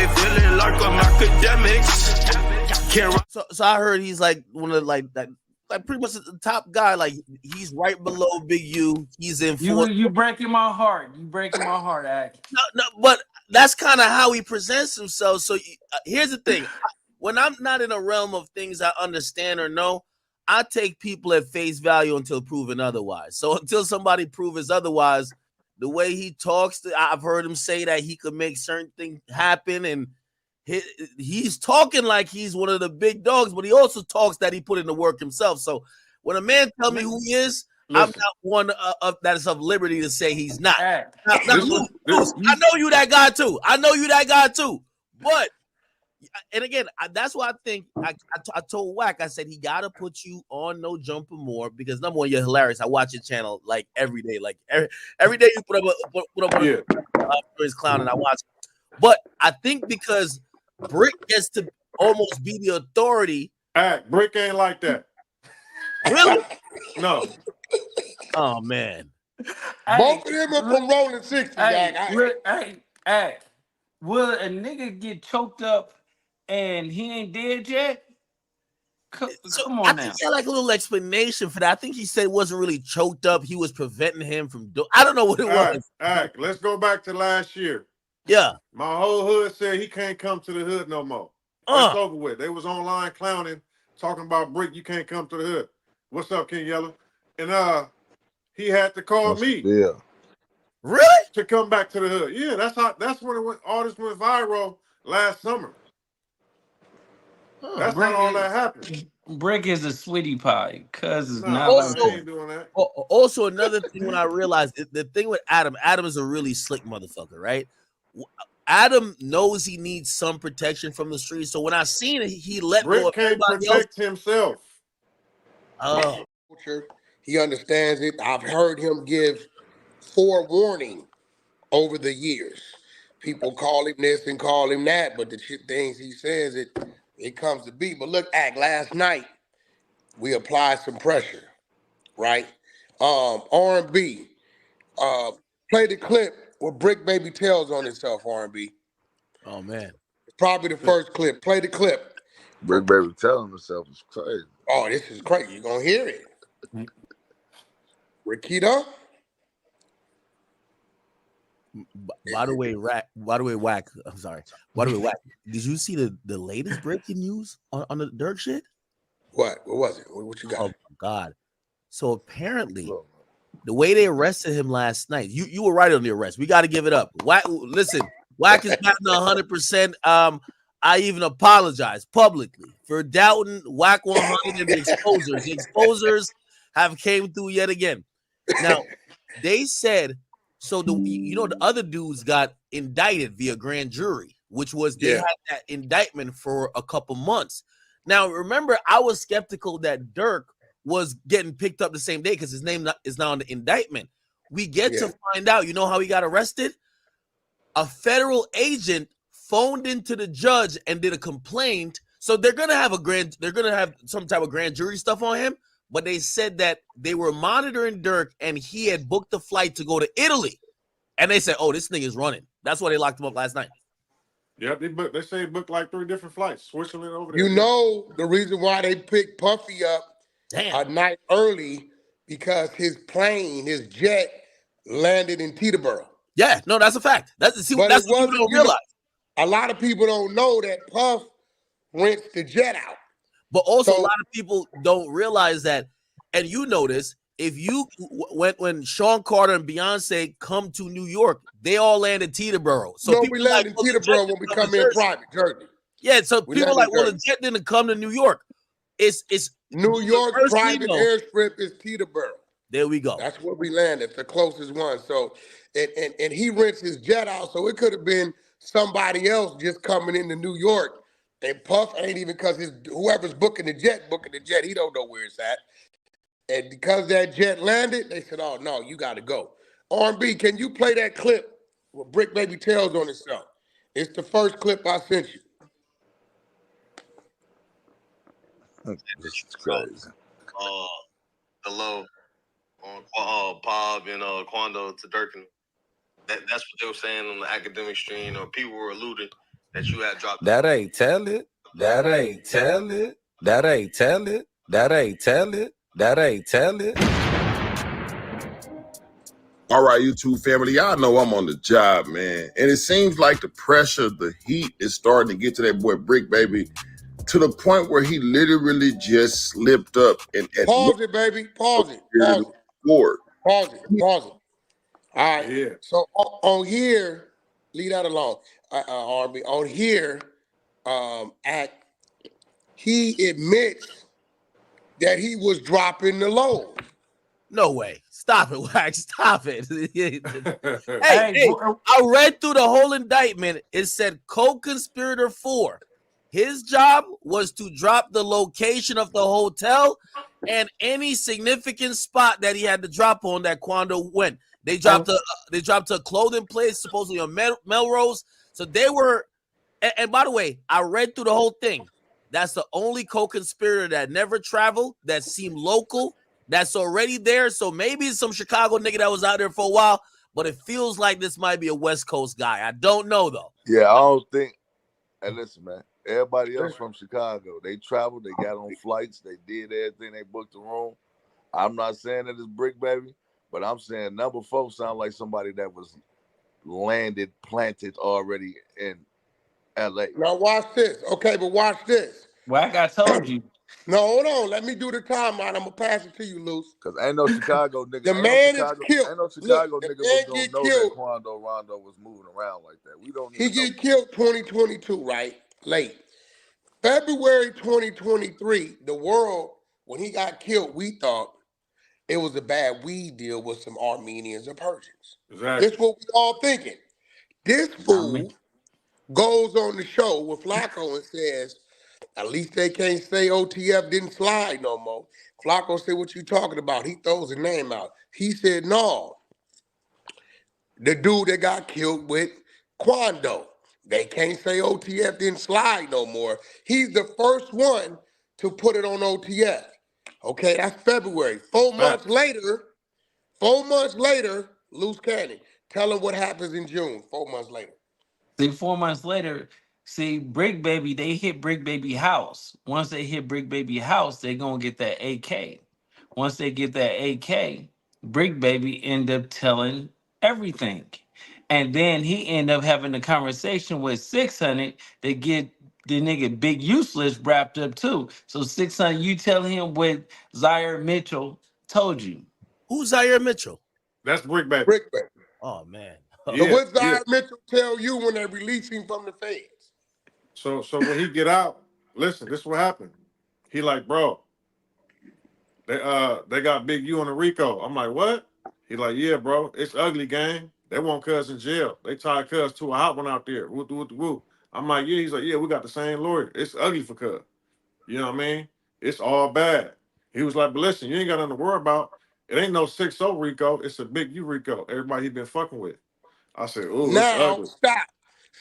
me feeling like I'm academics. So I heard he's like one of like pretty much the top guy. Like he's right below Big U. He's in fourth. You breaking my heart. You breaking my heart, Ak. No, but that's kind of how he presents himself. So here's the thing: when I'm not in a realm of things I understand or know, I take people at face value until proven otherwise. So until somebody proves otherwise, the way he talks, I've heard him say that he could make certain things happen, and he's talking like he's one of the big dogs, but he also talks that he put in the work himself. So when a man tell me who he is, listen, I'm not one that is of liberty to say he's not. Now, Luce, I know you that guy too. But and again, that's why I think I told Wack, I said he got to put you on No Jumper more because number one, you're hilarious. I watch your channel like every day, like every day you put up his clown, and I watch. But I think because Brick gets to almost be the authority. Brick ain't like that. Really? No. Oh man. Both of them are from rolling 60. Will a nigga get choked up and he ain't dead yet? Come on I now. think he had like a little explanation for that. I think he said it wasn't really choked up. He was preventing him from doing. I don't know what it was. Let's go back to last year. Yeah. My whole hood said he can't come to the hood no more. That's over with. They was online clowning, talking about Brick, you can't come to the hood. What's up, King Yella? And he had to call me. Yeah. Really? To come back to the hood. Yeah, that's when it went. All this went viral last summer. That's when all that happened. Brick is a sweetie pie, cuz it's not. Also, ain't doing that. Also, another thing when I realized the thing with Adam is a really slick motherfucker, right? Adam knows he needs some protection from the streets. So when I seen it, he let Brick go of can't protect himself. Oh. He understands it. I've heard him give forewarning over the years. People call him this and call him that, but the things he says, it comes to be. But look, last night we applied some pressure, right? R&B. Play the clip where Brick Baby tells on himself, R&B. Oh man. It's probably the first clip. Play the clip. Brick Baby telling himself is crazy. Oh, this is crazy. You're gonna hear it. Rikita. By the way, Wack. I'm sorry. By the way, Wack. Did you see the latest breaking news on the Durk shit? What was it? What you got? Oh my god. So apparently, the way they arrested him last night, you were right on the arrest. We got to give it up. Wack, listen, Wack is not 100%. I even apologize publicly for doubting Wack100 and the exposers. The exposers have came through yet again. Now, they said, so the other dudes got indicted via grand jury, which was they had that indictment for a couple months. Now, remember, I was skeptical that Durk was getting picked up the same day because his name is now on the indictment. We get to find out, you know how he got arrested? A federal agent phoned into the judge and did a complaint. So they're gonna have some type of grand jury stuff on him. But they said that they were monitoring Durk and he had booked a flight to go to Italy. And they said, oh, this thing is running. That's why they locked him up last night. Yeah, they say he booked like 3 different flights, Switzerland over there. You know the reason why they picked Puffy up a night early because his jet landed in Teterboro. Yeah, no, that's a fact. That's what people don't realize. A lot of people don't know that Puff rents the jet out. But also, a lot of people don't realize that, and you notice, if you when Sean Carter and Beyonce come to New York, they all land in Teterboro. So we land in Teterboro when we come in private, Jersey. Yeah, so people are like, well, the jet didn't come to New York. It's New York private airstrip is Teterboro. There we go. That's where we landed, the closest one. So, and he rents his jet out, so it could have been somebody else just coming into New York. And Puff ain't even, because whoever's booking the jet, he don't know where it's at. And because that jet landed, they said, oh, no, you got to go. R&B, can you play that clip where Brick Baby tells on himself? It's the first clip I sent you. This is crazy. Hello on Pob and Quando to Durkin. That's what they were saying on the academic stream, or people were alluding that you had dropped. That ain't tell it. That ain't tell it. That ain't tell it. That ain't tell it. That ain't tell it. All right, YouTube family, y'all know I'm on the job, man. And it seems like the pressure, the heat is starting to get to that boy Brick Baby to the point where he literally just slipped up and Pause it, baby. Pause it. Pause it. Lord. Pause it. Pause it. All right. Yeah. So on here, leave that alone. Army on here, he admits that he was dropping the load. No way. Stop it, Wax. Stop it. hey, Hey, I read through the whole indictment. It said co-conspirator 4. His job was to drop the location of the hotel and any significant spot that he had to drop on that Quando went. They dropped a clothing place, supposedly on Melrose. So they were, and by the way, I read through the whole thing. That's the only co-conspirator that never traveled, that seemed local, that's already there. So maybe it's some Chicago nigga that was out there for a while, but it feels like this might be a West Coast guy. I don't know, though. Yeah, I don't think. Hey, listen, man. Everybody else from Chicago, they traveled, they got on flights, they did everything, they booked the room. I'm not saying that it's Brick Baby, but I'm saying number 4 sound like somebody that was landed, planted already in LA. Now watch this. Okay, but watch this. Wack, I told you. No, hold on. Let me do the timeline. I'm gonna pass it to you, Luce. Cause ain't no Chicago nigga. The man is killed. Ain't no Chicago Look, the nigga man was gonna get know killed. that Quando Rondo was moving around like that. We don't. He Even know. get killed 2022, right? Late. February 2023, the world, when he got killed, we thought it was a bad weed deal with some Armenians or Persians. Exactly. That's what we all thinking. This fool goes on the show with Flacco and says, at least they can't say OTF didn't slide no more. Flacco said, what you talking about? He throws a name out. He said, no. The dude that got killed with Quando. They can't say OTF didn't slide no more. He's the first one to put it on OTF. Okay, that's February. 4 months later, Luce Cannon. Tell him what happens in June, 4 months later. See, 4 months later, Brick Baby, they hit Brick Baby house. Once they hit Brick Baby house, they gonna get that AK. Once they get that AK, Brick Baby end up telling everything. And then he end up having a conversation with 600 to get the nigga Big Useless wrapped up too. So 600, you tell him what Zaire Mitchell told you. Who's Zaire Mitchell? That's Brick Baby. Brick Baby. Oh, man. So what Zaire Mitchell tell you when they release him from the feds? So when he get out, listen, this is what happened. He like, bro, they got Big U on the Rico. I'm like, what? He like, yeah, bro, it's ugly, gang. They want Cuz in jail. They tied Cuz to a hot one out there. Woo. I'm like, yeah. He's like, yeah, we got the same lawyer. It's ugly for Cuz. You know what I mean? It's all bad. He was like, but listen, you ain't got nothing to worry about. It ain't no 6-0 Rico. It's a Big U Rico. Everybody he been fucking with. I said, ooh, it's ugly.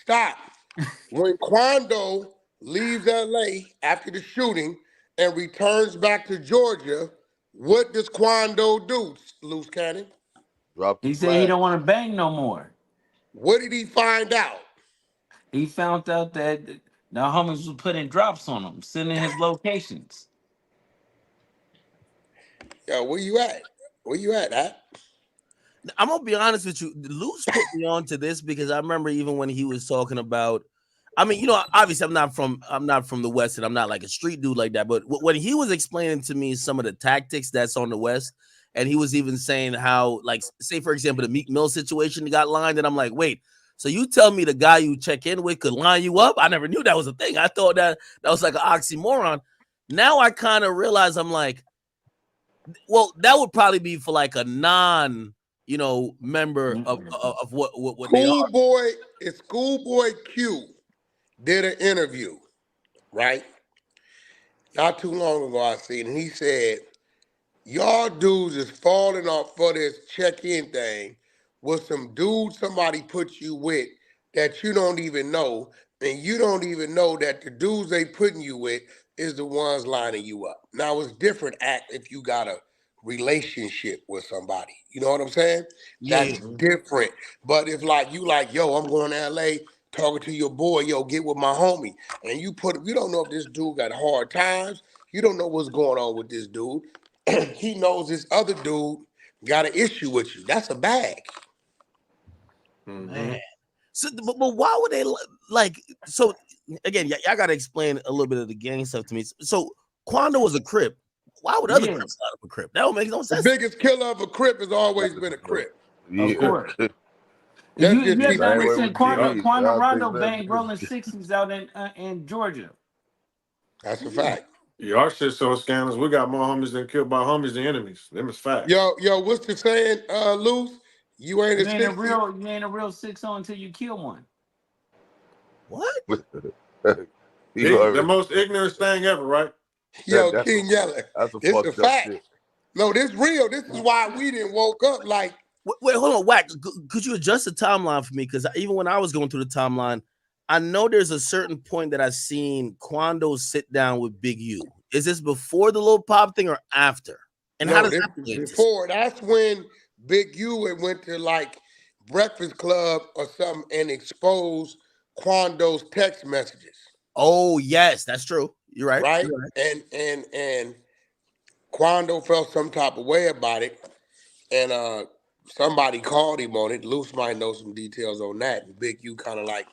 Stop. When Quando leaves LA after the shooting and returns back to Georgia, what does Quando do, Luce Cannon? He said he don't want to bang no more. What did he find out? He found out that the homies was putting drops on him, sending his locations. Yo, where you at? I'm gonna be honest with you. Luce put me on to this because I remember even when he was talking about. I mean, you know, obviously I'm not from the West, and I'm not like a street dude like that. But when he was explaining to me some of the tactics that's on the West, and he was even saying how, like, say for example, the Meek Mill situation got lined, and I'm like, wait, so you tell me the guy you check in with could line you up? I never knew that was a thing. I thought that was like an oxymoron. Now I kind of realize I'm like, well, that would probably be for like a non, member of what they are. Schoolboy Q did an interview, right? Not too long ago I seen, and he said, y'all dudes is falling off for this check-in thing with some dude somebody put you with that you don't even know, and you don't even know that the dudes they putting you with is the ones lining you up. Now it's different if you got a relationship with somebody. You know what I'm saying? Yeah. That's different. But if like you like, yo, I'm going to LA, talking to your boy, yo, get with my homie. And you don't know if this dude got hard times. You don't know what's going on with this dude. He knows this other dude got an issue with you. That's a bag. Man. So, but why would they like? So again, y'all got to explain a little bit of the gang stuff to me. So Quando was a Crip. Why would other Crips line up a Crip? That don't make no sense. The biggest killer of a Crip has always been a Crip. Of course. That's You just have to Same way understand, with Quando GD. Y'all Rondo think that banged rolling 60s out in Georgia. That's a fact. Yeah, our shit so scandalous. We got more homies than killed by homies than enemies. Them is facts. Yo, what's the saying, Luce? You ain't You a ain't 60. a real 6-0 until you kill one. What? The most ignorant thing ever, right? Yo, King Yella. That's a It's fucked a up fact. shit. No, this real. This is why we didn't woke up like. Wait, hold on, Wack. Could you adjust the timeline for me? Because even when I was going through the timeline, I know there's a certain point that I've seen Quando sit down with Big U. Is this before the little pop thing or after? And how does this that is play into before? That's when Big U had went to like Breakfast Club or something and exposed Quando's text messages. Oh yes, that's true. You're right. Right? You're right. And Quando felt some type of way about it, and somebody called him on it. Luce might know some details on that. And Big U kind of like,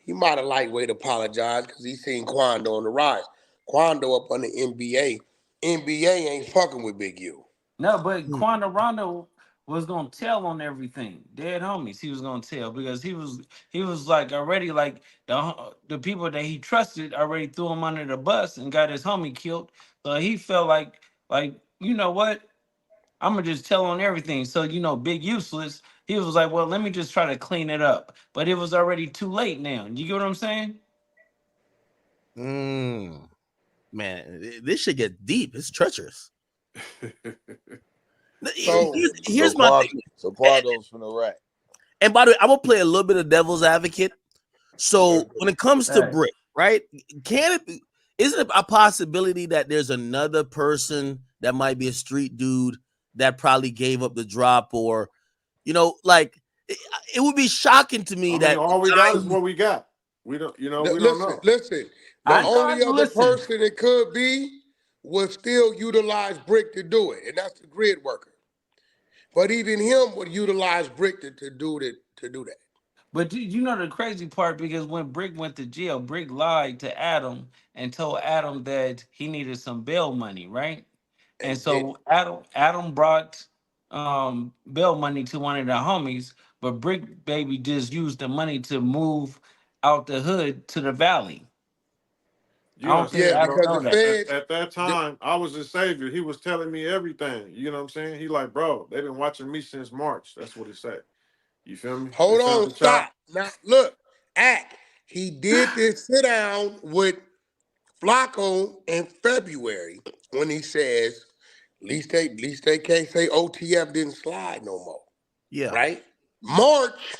he might have lightweight apologized because he seen Quando on the rise. Quando up on the NBA. NBA ain't fucking with Big U. No, but Quando Rondo was gonna tell on everything. Dead homies, he was gonna tell because he was like already like the people that he trusted already threw him under the bus and got his homie killed. So he felt like you know what? I'm gonna just tell on everything. So Big Useless. He was like, well, let me just try to clean it up. But it was already too late now. You get what I'm saying? Man, this should get deep. It's treacherous. So here's my thing. So Quando's from the rack. And by the way, I'm gonna play a little bit of devil's advocate. So when it comes to Brick, right? Isn't it a possibility that there's another person that might be a street dude that probably gave up the drop, or like it would be shocking to me that all we got is what we got. We don't, we don't know. Listen. The only other person it could be would still utilize Brick to do it, and that's the grid worker. But even him would utilize Brick to do that. But you know the crazy part, because when Brick went to jail, Brick lied to Adam and told Adam that he needed some bail money, right? And so Adam brought bail money to one of the homies, but Brick Baby just used the money to move out the hood to the valley. I don't think Adam know that. At that time, I was his savior. He was telling me everything. You know what I'm saying? He like, bro, they've been watching me since March. That's what he said. You feel me? Hold on, stop. Now look, he did this sit down with Flacco in February when he says, at least they can't say OTF didn't slide no more. Yeah. Right? March,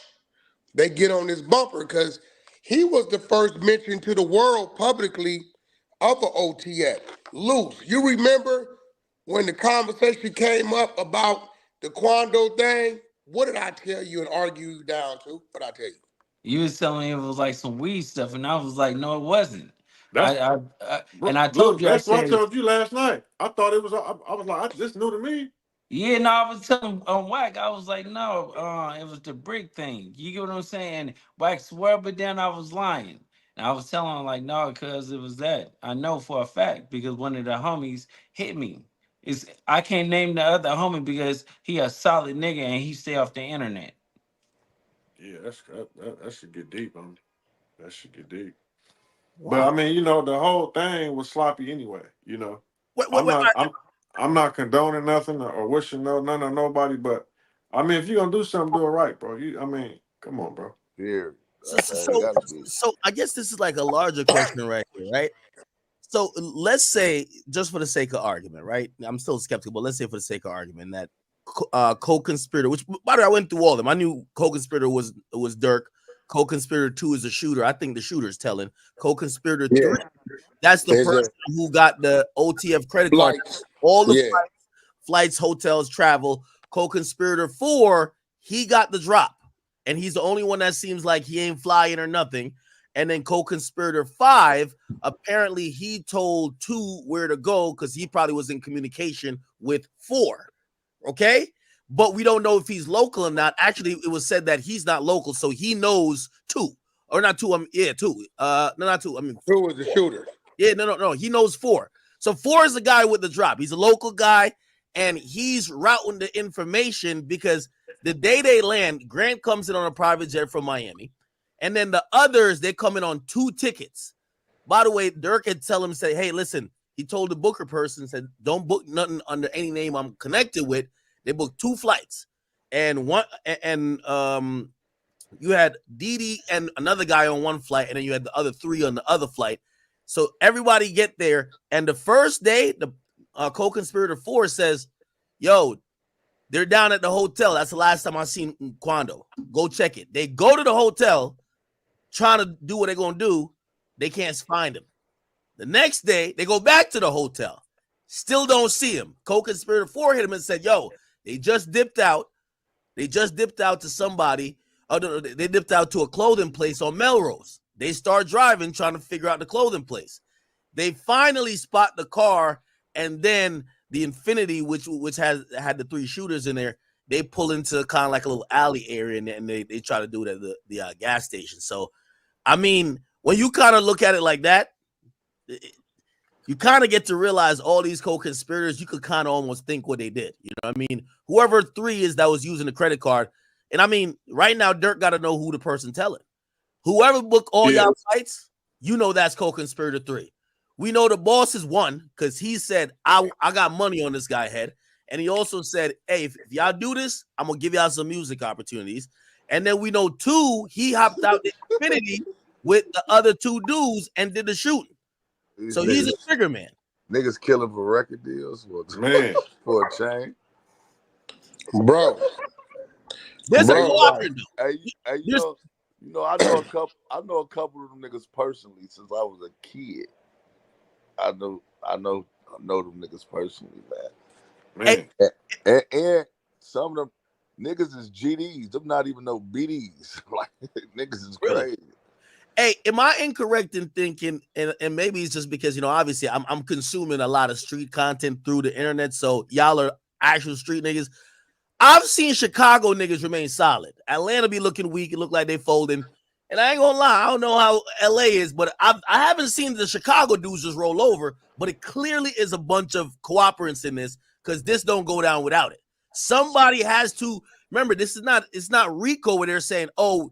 they get on this bumper because he was the first mention to the world publicly of an OTF. Luce, you remember when the conversation came up about the Quando thing? What did I tell you and argue you down to? What did I tell you? You was telling me it was like some weed stuff, and I was like, no, it wasn't. And I told Luke, you, that's what I told you last night. I thought it was. I was like, this new to me. Yeah, no, I was telling Wack, I was like, no, it was the Brick thing. You get what I'm saying? Wack swear, but then I was lying. And I was telling him like, no, because it was that. I know for a fact because one of the homies hit me. I can't name the other homie because he a solid nigga and he stay off the internet. Yeah, that should get deep, homie. That should get deep. Wow. But I mean, the whole thing was sloppy anyway. I'm not condoning nothing or wishing none on nobody, but I mean, if you're gonna do something, do it right, bro. Come on, bro. Yeah. So I guess this is like a larger question right here, right? So let's say, just for the sake of argument, right? I'm still skeptical, but let's say for the sake of argument that co-conspirator, which by the way, I went through all of them. I knew co-conspirator was Durk. Co-conspirator 2 is a shooter. I think the shooter is telling. Co-conspirator 3, that's the person who got the OTF credit card. All the flights, hotels, travel. Co-conspirator 4, he got the drop. and he's the only one that seems like he ain't flying or nothing. And then co-conspirator 5, apparently he told 2 where to go because he probably was in communication with 4. Okay, but we don't know if he's local or not. Actually, it was said that he's not local, so he knows 2 or not 2. 2. No, not 2. 2 was the shooter. Yeah, no. He knows 4. So 4 is the guy with the drop. He's a local guy, and he's routing the information because the day they land, Grant comes in on a private jet from Miami. And then the others, they come in on 2 tickets. By the way, Durk had tell him, say, hey, listen, he told the booker person, said, don't book nothing under any name I'm connected with. They booked 2 flights. And you had Didi and another guy on one flight, and then you had the other 3 on the other flight. So everybody get there. And the first day, the co-conspirator 4 says, yo, they're down at the hotel. That's the last time I seen Quando. Go check it. They go to the hotel trying to do what they're going to do. They can't find him. The next day, they go back to the hotel. Still don't see him. Co-conspirator 4 hit him and said, yo, they just dipped out. They just dipped out to somebody. Oh, no, they dipped out to a clothing place on Melrose. They start driving, trying to figure out the clothing place. They finally spot the car, and then the Infinity, which had the 3 shooters in there, they pull into kind of like a little alley area, and they try to do it at the gas station. So, I mean, when you kind of look at it like that, you kind of get to realize all these co-conspirators, you could kind of almost think what they did. You know what I mean? Whoever 3 is that was using the credit card, and I mean, right now, Durk got to know who the person telling. Whoever booked all y'all flights, you know that's co-conspirator 3. We know the boss is 1 because he said, I got money on this guy head. And he also said, hey, if y'all do this, I'm going to give y'all some music opportunities. And then we know 2, he hopped out the Infinity with the other 2 dudes and did the shooting. So he's a trigger man. Niggas killing for record deals for a chain. Bro. There's a cooperative. Hey, you know, I know a couple of them niggas personally since I was a kid. I know them niggas personally, man. And some of them niggas is GDs. Them not even no BDs. Like niggas is crazy. Hey, am I incorrect in thinking, and maybe it's just because, you know, obviously I'm consuming a lot of street content through the internet, so y'all are actual street niggas. I've seen Chicago niggas remain solid. Atlanta be looking weak. It look like they folding. And I ain't gonna lie, I don't know how LA is, but I haven't seen the Chicago dudes just roll over, but it clearly is a bunch of cooperants in this because this don't go down without it. Somebody has to, remember, it's not RICO where they're saying, oh,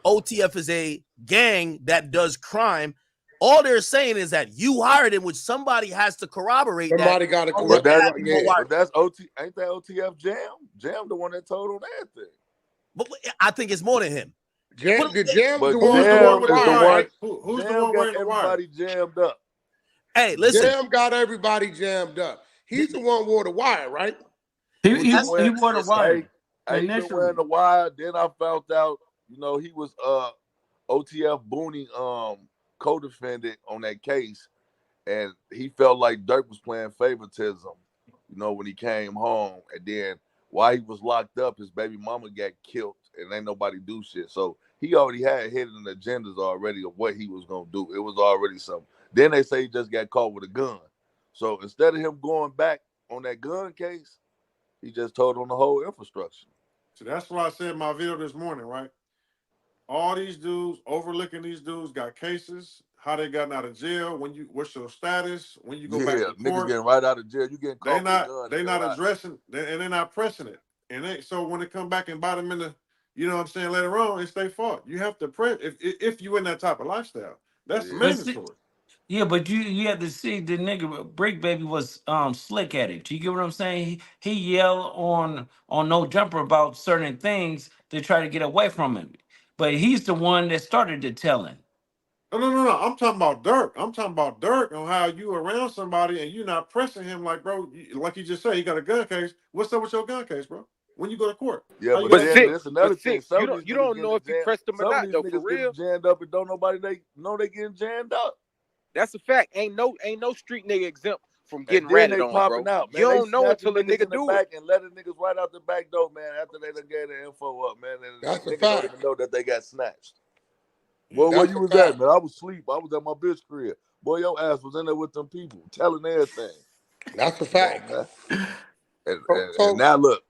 OTF is a gang that does crime. All they're saying is that you hired him, which somebody has to corroborate. Somebody got to corroborate. But that's ain't that OTF Jam? Jam the one that told on that thing. But I think it's more than him. Jam the one with the wire. Who's the one wearing the wire? Everybody jammed up. Hey, listen. Jam got everybody jammed up. He's the one who wore the wire, right? He wore the wire. He been wearing the wire. Then I found out, you know, he was OTF Booney co-defendant on that case, and he felt like Durk was playing favoritism, you know, when he came home. And then while he was locked up, his baby mama got killed, and ain't nobody do shit. So he already had hidden agendas already of what he was gonna do. It was already something. Then they say he just got caught with a gun. So instead of him going back on that gun case, he just told on the whole infrastructure. So that's why I said in my video this morning, right? All these dudes, overlooking these dudes, got cases. How they gotten out of jail? What's your status? When you go back to court? Niggas getting right out of jail. You getting caught with a gun. They not addressing, and they're not pressing it. And so when they come back and bite them in the, you know what I'm saying, later on, it's their fault. You have to press if you in that type of lifestyle. That's mandatory. Yeah, but you have to see the nigga Brick Baby was slick at it. You get what I'm saying? He yelled on No Jumper about certain things to try to get away from him. But he's the one that started the telling. No. I'm talking about Durk. I'm talking about Durk on how you around somebody and you're not pressing him like, bro, like you just said, he got a gun case. What's up with your gun case, bro? When you go to court? Yeah, but that's another thing. You don't know if you pressed them or not, though. For real, jammed up and don't nobody they know they getting jammed up. That's a fact. Ain't no street nigga exempt from And getting then ratted they on, popping bro. out, man. You They don't know snatching until a niggas nigga in the do back it. and letting niggas right out the back door, man, after they done gave the info up, man. And That's a niggas don't fact. even know that they got snatched. Boy, where That's you a was fact. at, man? I was asleep. I was at my bitch crib. Boy, your ass was in there with them people, telling everything. That's a Come fact. on, man. And So now look,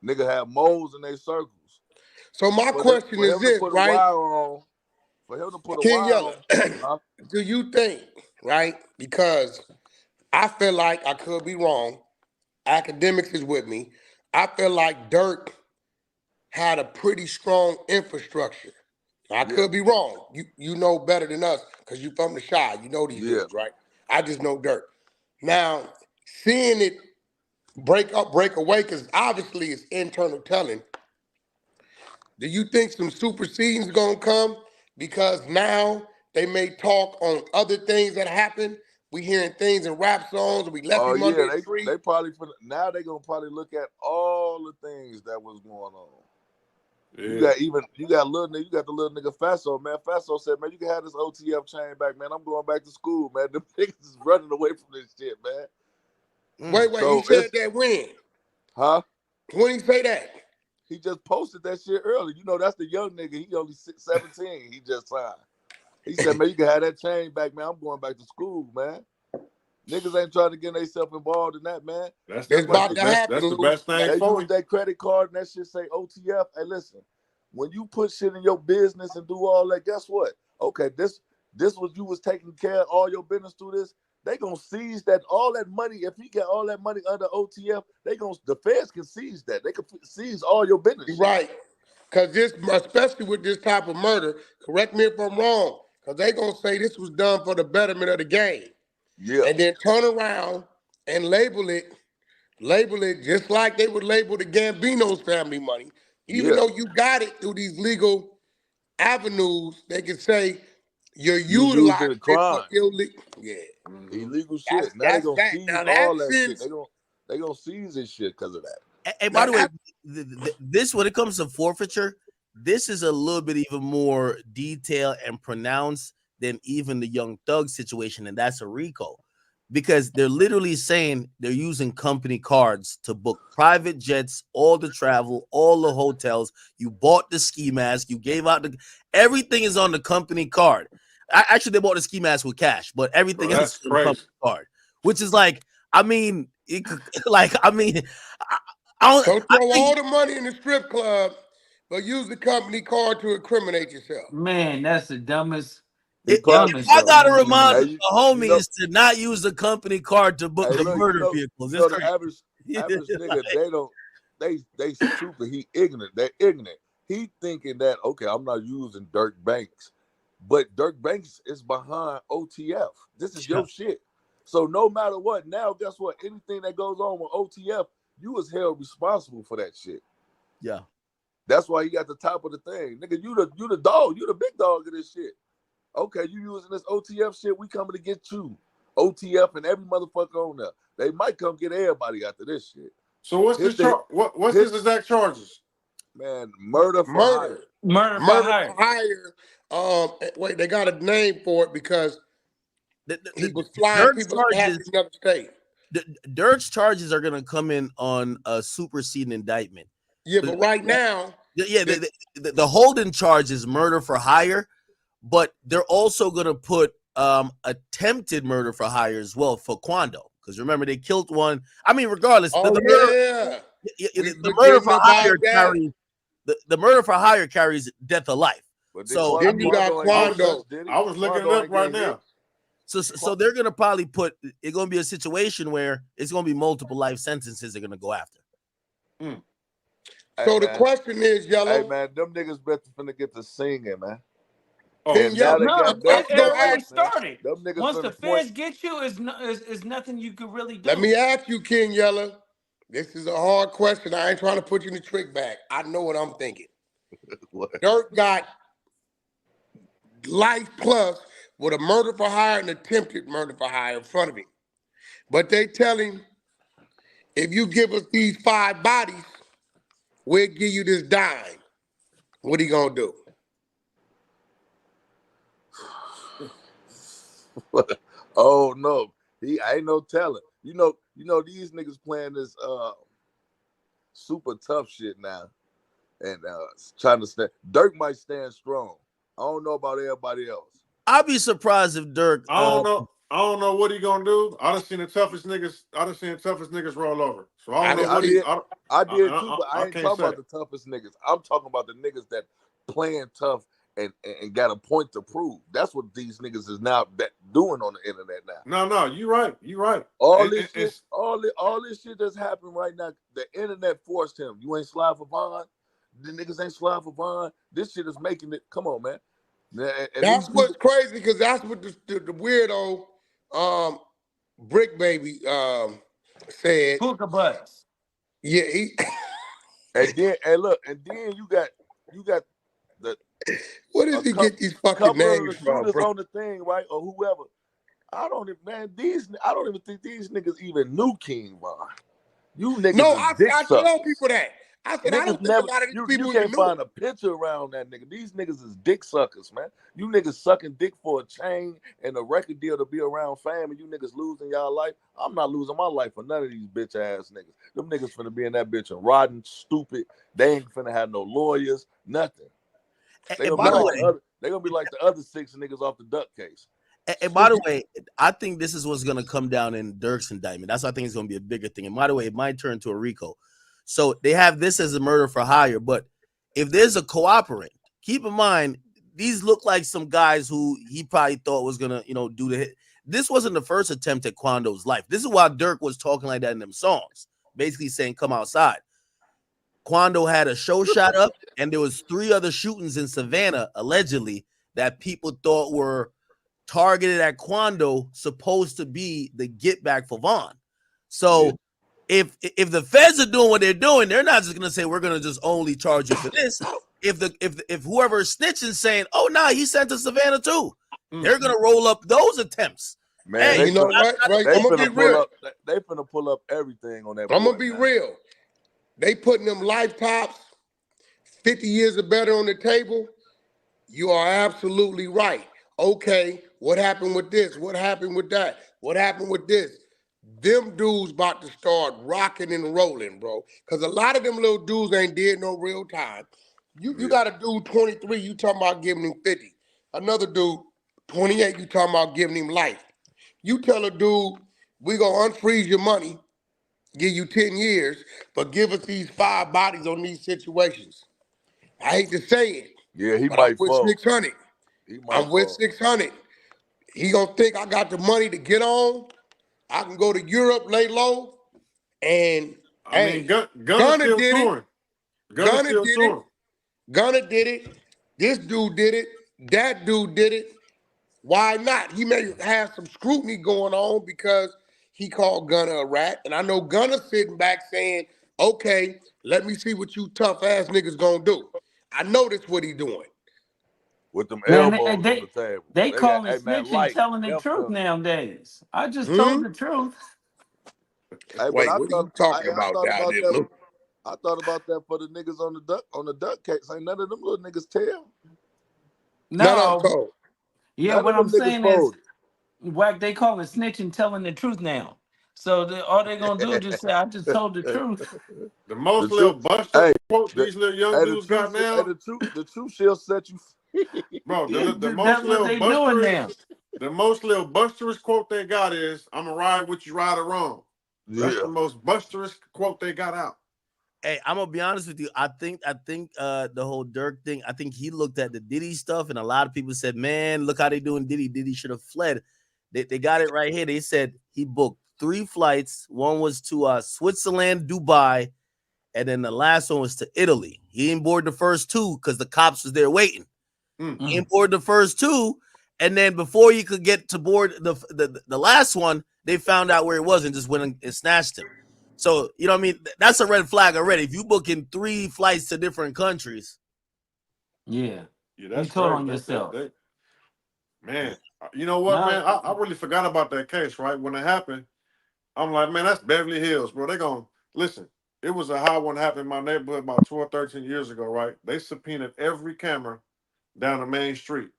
nigga have moles in their circles. my question For is him to this, put a right? wire on, King Yella, huh? do you think, right? Because I feel like I could be wrong. Academics is with me. I feel like Durk had a pretty strong infrastructure. I could be wrong. You know better than us because you from the Chi. You know these dudes, right? I just know Durk. Now, seeing it break away, because obviously it's internal telling. Do you think some superseding's gonna come? Because now they may talk on other things that happen. We hearing things in rap songs. We left Oh him under yeah, a tree. they probably now they gonna probably look at all the things that was going on. Yeah. You got little nigga, you got the little nigga Faso, man. Faso said, man, you can have this OTF chain back, man. I'm going back to school, man. Them niggas is running away from this shit, man. Wait, So he said that when? Huh? When he say that? He just posted that shit earlier. You know, that's the young nigga. He only 17. He just signed. He said, man, you can have that chain back, man. I'm going back to school, man. Niggas ain't trying to get themselves involved in that, man. That's about to happen. That's the best thing They for use that credit card and that shit say OTF. Hey, listen, when you put shit in your business and do all that, guess what? Okay, this was you was taking care of all your business through this. They gonna seize that all that money. If you get all that money under OTF, the feds can seize that. They can seize all your business. Right. Because this, especially with this type of murder, correct me if I'm wrong, because they gonna say this was done for the betterment of the game. Yeah. And then turn around and label it just like they would label the Gambino's family money. Even though you got it through these legal avenues, they can say you're You using utilizing the it for crime. illegal. Yeah. Illegal shit. Now they That's gonna that. seize Now all that that shit. sends. They gonna seize this shit because of that. And by the way, this when it comes to forfeiture, this is a little bit even more detailed and pronounced than even the Young Thug situation, and that's a RICO. Because they're literally saying they're using company cards to book private jets, all the travel, all the hotels. You bought the ski mask, you gave out everything is on the company card. Actually, they bought the ski mask with cash, but everything else is on the company card, which is like, I mean, Don't throw all the money in the strip club, but use the company card to incriminate yourself. Man, that's the dumbest. I gotta remind the homies to not use the company card to book the murder vehicles. You know the average nigga, they stupid. He ignorant. They're ignorant. He thinking that, okay, I'm not using Durk Banks, but Durk Banks is behind OTF. This is your shit. So no matter what, now guess what? Anything that goes on with OTF, you was held responsible for that shit. Yeah. That's why you got the top of the thing. Nigga, you the dog. You the big dog of this shit. Okay, you using this OTF shit, we coming to get you. OTF and every motherfucker on there. They might come get everybody after this shit. So what's his what's his exact charges? Man, murder for hire. Murder for hire. Wait, they got a name for it because he was flying Durk's people to have another state. Durk's charges are gonna come in on a superseding indictment. Yeah, but right now, the holding charge is murder for hire, but they're also gonna put attempted murder for hire as well for Quando, because remember they killed one. I mean, regardless, the murder for hire carries the murder for hire carries death or life. So then you got Quando. I was looking it up right now. So they're gonna probably put it's gonna be a situation where it's gonna be multiple life sentences they're gonna go after. So the question is, Yellow. Hey man, them niggas better finna get to singing, man. It already started. Once the feds get you, is nothing you could really do. Let me ask you, King Yella. This is a hard question. I ain't trying to put you in the trick bag. I know what I'm thinking. Durk got life plus with a murder for hire and attempted murder for hire in front of him. But they tell him, if you give us these 5 bodies, we'll give you this dime. What he gonna do? Oh no, I ain't no telling. you know these niggas playing this super tough shit now, and trying to stand. Durk might stand strong. I don't know about everybody else. I'd be surprised if Durk. I don't know. I don't know what he gonna do. I done seen the toughest niggas roll over. So I don't know what he. I did too, but I ain't can't talking say. about the toughest niggas. I'm talking about the niggas that playing tough and got a point to prove. That's what these niggas is now doing on the internet now. No, you right. You right. All this shit that's happening right now, the internet forced him. You ain't slide for Vaughn. The niggas ain't slide for Vaughn. This shit is making it. Come on, man. And that's what's crazy, because that's what the weirdo Brick Baby said. Hookah butts. Yeah, he. And then you got the. Where does he get these fucking names from, bro? On the thing, right, or whoever. I don't even think these niggas even knew King Von. You niggas I tell people that. I said, I don't think a lot of these people you even can't knew. find a picture around that nigga. These niggas is dick suckers, man. You niggas sucking dick for a chain and a record deal to be around fame, and you niggas losing y'all life. I'm not losing my life for none of these bitch ass niggas. Them niggas finna be in that bitch and rotten, stupid. They ain't finna have no lawyers, nothing. They gonna be like the other 6 niggas off the Duck case. And by the way, I think this is what's going to come down in Durk's indictment. That's why I think it's going to be a bigger thing. And by the way, it might turn to a RICO. So they have this as a murder for hire. But if there's a cooperant, keep in mind, these look like some guys who he probably thought was going to, do the hit. This wasn't the first attempt at Quando's life. This is why Durk was talking like that in them songs, basically saying, come outside. Quando had a show shot up, and there was 3 other shootings in Savannah, allegedly, that people thought were targeted at Quando, supposed to be the get back for Vaughn. So if the feds are doing what they're doing, they're not just gonna say we're gonna just only charge you for this. If whoever is snitching saying, oh nah, he sent to Savannah too, they're gonna roll up those attempts. Man, hey, you know what? Right? I'm gonna be real. They finna pull up everything on that. I'm gonna be real. They putting them lifetops, 50 years or better on the table. You are absolutely right. Okay, what happened with this? What happened with that? What happened with this? Them dudes about to start rocking and rolling, bro. Because a lot of them little dudes ain't did no real time. You got a dude 23, you talking about giving him 50. Another dude 28, you talking about giving him life. You tell a dude, we gonna unfreeze your money, give you 10 years, but give us these 5 bodies on these situations. I hate to say it. Yeah, he but might I'm with fall. 600. I'm with 600. He gonna think I got the money to get on. I can go to Europe, lay low, and Gunna did it. Gunna did it. This dude did it. That dude did it. Why not? He may have some scrutiny going on because he called Gunna a rat, and I know Gunna sitting back saying, "Okay, let me see what you tough ass niggas gonna do." I know that's what he doing. With them elbows on the table. They calling snitching telling the truth nowadays. I just told the truth. Hey, wait, what are you talking about down there, Luke? I thought about that for the niggas on the duck case. Ain't none of them little niggas tell. No. Yeah, what I'm saying is, Wack, they call it snitching telling the truth now. So all they gonna do is just say, I just told the truth. The most little buster quote these little young dudes got now. The truth shall set you. Bro, the most little busterous quote they got is, "I'm gonna ride with you, right or wrong." That's the most busterous quote they got out. Hey, I'm gonna be honest with you. I think the whole Durk thing, I think he looked at the Diddy stuff, and a lot of people said, man, look how they doing Diddy. Diddy should have fled. They got it right here. They said he booked 3 flights. One was to Switzerland, Dubai, and then the last one was to Italy. He didn't board the first 2 because the cops was there waiting. He didn't board the first 2, and then before he could get to board the last one, they found out where it was and just went and snatched him. So, you know what I mean? That's a red flag already. If you book in 3 flights to different countries. Yeah, that's you told on yourself. Man, you know what, man? I really forgot about that case, right? When it happened, I'm like, man, that's Beverly Hills, bro. They gonna, listen, it was a high one happened in my neighborhood about 12, 13 years ago, right? They subpoenaed every camera down the main street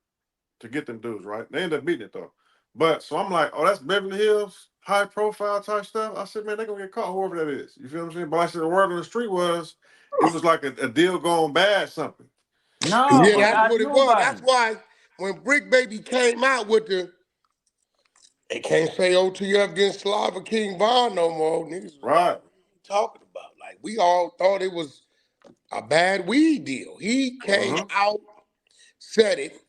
to get them dudes, right? They ended up beating it, though. But so I'm like, oh, that's Beverly Hills, high profile type stuff. I said, man, they're gonna get caught, whoever that is. You feel what I'm saying? But I said the word on the street was it was like a deal going bad, something. No, Yeah, but that's I what it knew was. about That's it. why when Brick Baby came out with they can't say OTF against Slava King Von no more. Niggas was Right. like, what are you talking about? Like, we all thought it was a bad weed deal. He came out, said it,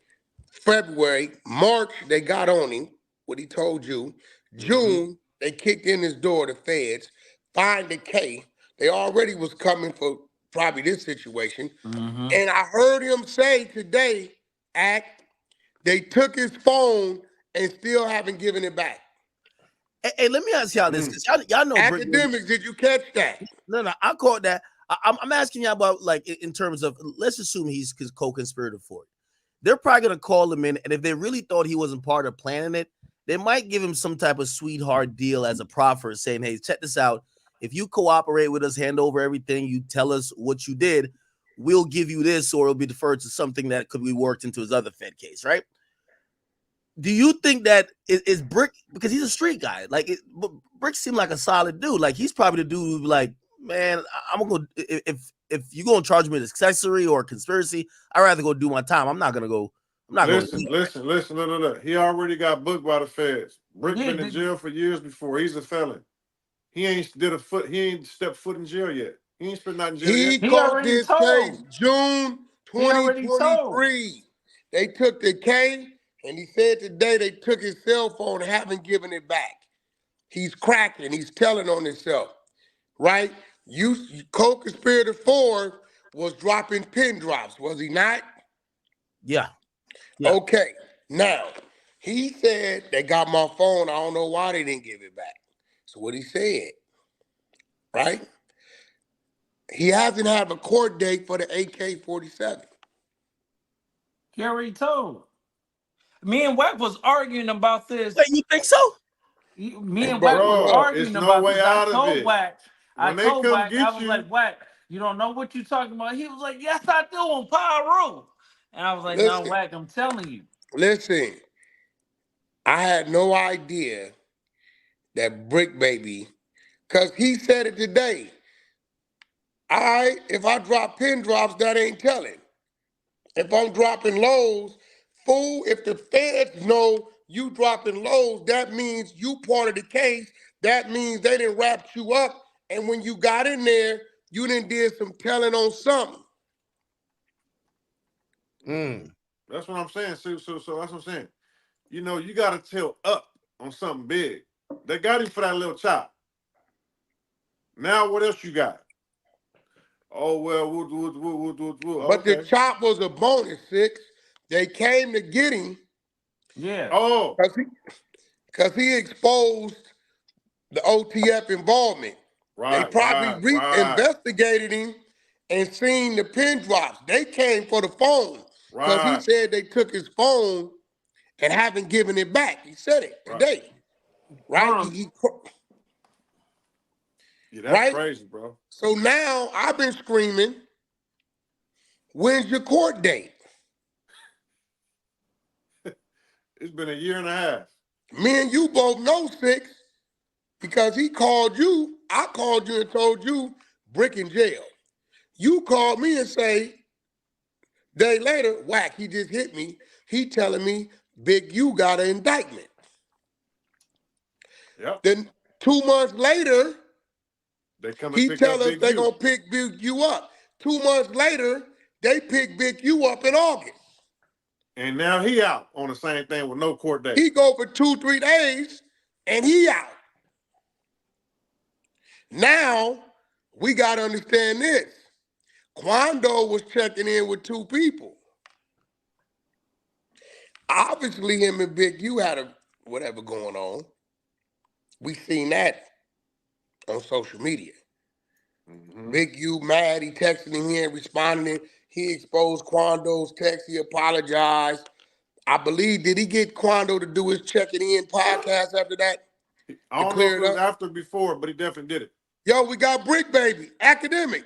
February, March, they got on him, what he told you. June, they kicked in his door, the feds, find the K. They already was coming for probably this situation. And I heard him say today, they took his phone and still haven't given it back. Hey, let me ask y'all this, because y'all know Akademiks, did you catch that? No, I caught that. I'm asking y'all about, like, in terms of, let's assume he's co-conspirator for it. They're probably gonna call him in, and if they really thought he wasn't part of planning it, they might give him some type of sweetheart deal as a proffer, saying, "Hey, check this out. If you cooperate with us, hand over everything, you tell us what you did, we'll give you this, or it'll be deferred to something that could be worked into his other Fed case, right?" Do you think that is Brick, because he's a street guy? Like, Brick seemed like a solid dude. Like, he's probably the dude who'd be like, man, I'm gonna go, if you're gonna charge me with accessory or conspiracy, I'd rather go do my time. I'm not gonna go. I'm not Listen. going. Look. He already got booked by the feds. Brick been in jail for years before. He's a felon. He ain't stepped foot in jail yet. He ain't spent nothing in jail yet. He caught this case June 2023. They took the K, and he said today they took his cell phone and haven't given it back. He's cracking. He's telling on himself, right? You co-conspirator 4 was dropping pin drops, was he not? Yeah. Okay. Now, he said they got my phone. I don't know why they didn't give it back. So what he said, right? He hasn't had a court date for the AK-47. He already told. Me and Wack was arguing about this. Wait, you think so? Me and Wack was arguing about this. I told Wack, I was like, Wack, you don't know what you're talking about. He was like, yes, I do on Pyro. And I was like, no, Wack, I'm telling you. Listen, I had no idea that Brick Baby, because he said it today. If I drop pin drops, that ain't telling. If I'm dropping lows, fool, if the feds know you dropping lows, that means you part of the case. That means they didn't wrap you up. And when you got in there, you done did some telling on something. That's what I'm saying. So that's what I'm saying. You know, you got to tell up on something big. They got him for that little chop. Now what else you got? Oh, well, But the chop was a bonus, 6. They came to get him. Yeah. Oh. Because he exposed the OTF involvement. They probably investigated him and seen the pin drops. They came for the phone. Because he said they took his phone and haven't given it back. He said it today. Right? Yeah, that's crazy, bro. So now I've been screaming, when's your court date? It's been a year and a half. Me and you both know, 6, because he called you. I called you and told you Brick in jail. You called me and say, day later, Wack, he just hit me. He telling me, Big U got an indictment. Yep. Then 2 months later, he tell us they gonna pick Big U up. 2 months later, they pick Big U up in August. And now he out on the same thing with no court date. He go for 2-3 days, and he out. Now, we got to understand this. Quando was checking in with 2 people. Obviously, him and Big U had a whatever going on. We seen that on social media. Big U mad, he texting him, he ain't responding. He exposed Quando's text, he apologized. I believe, did he get Quando to do his checking in podcast after that? I don't know if it was after or before, but he definitely did it. Yo, we got Brick Baby, Akademiks.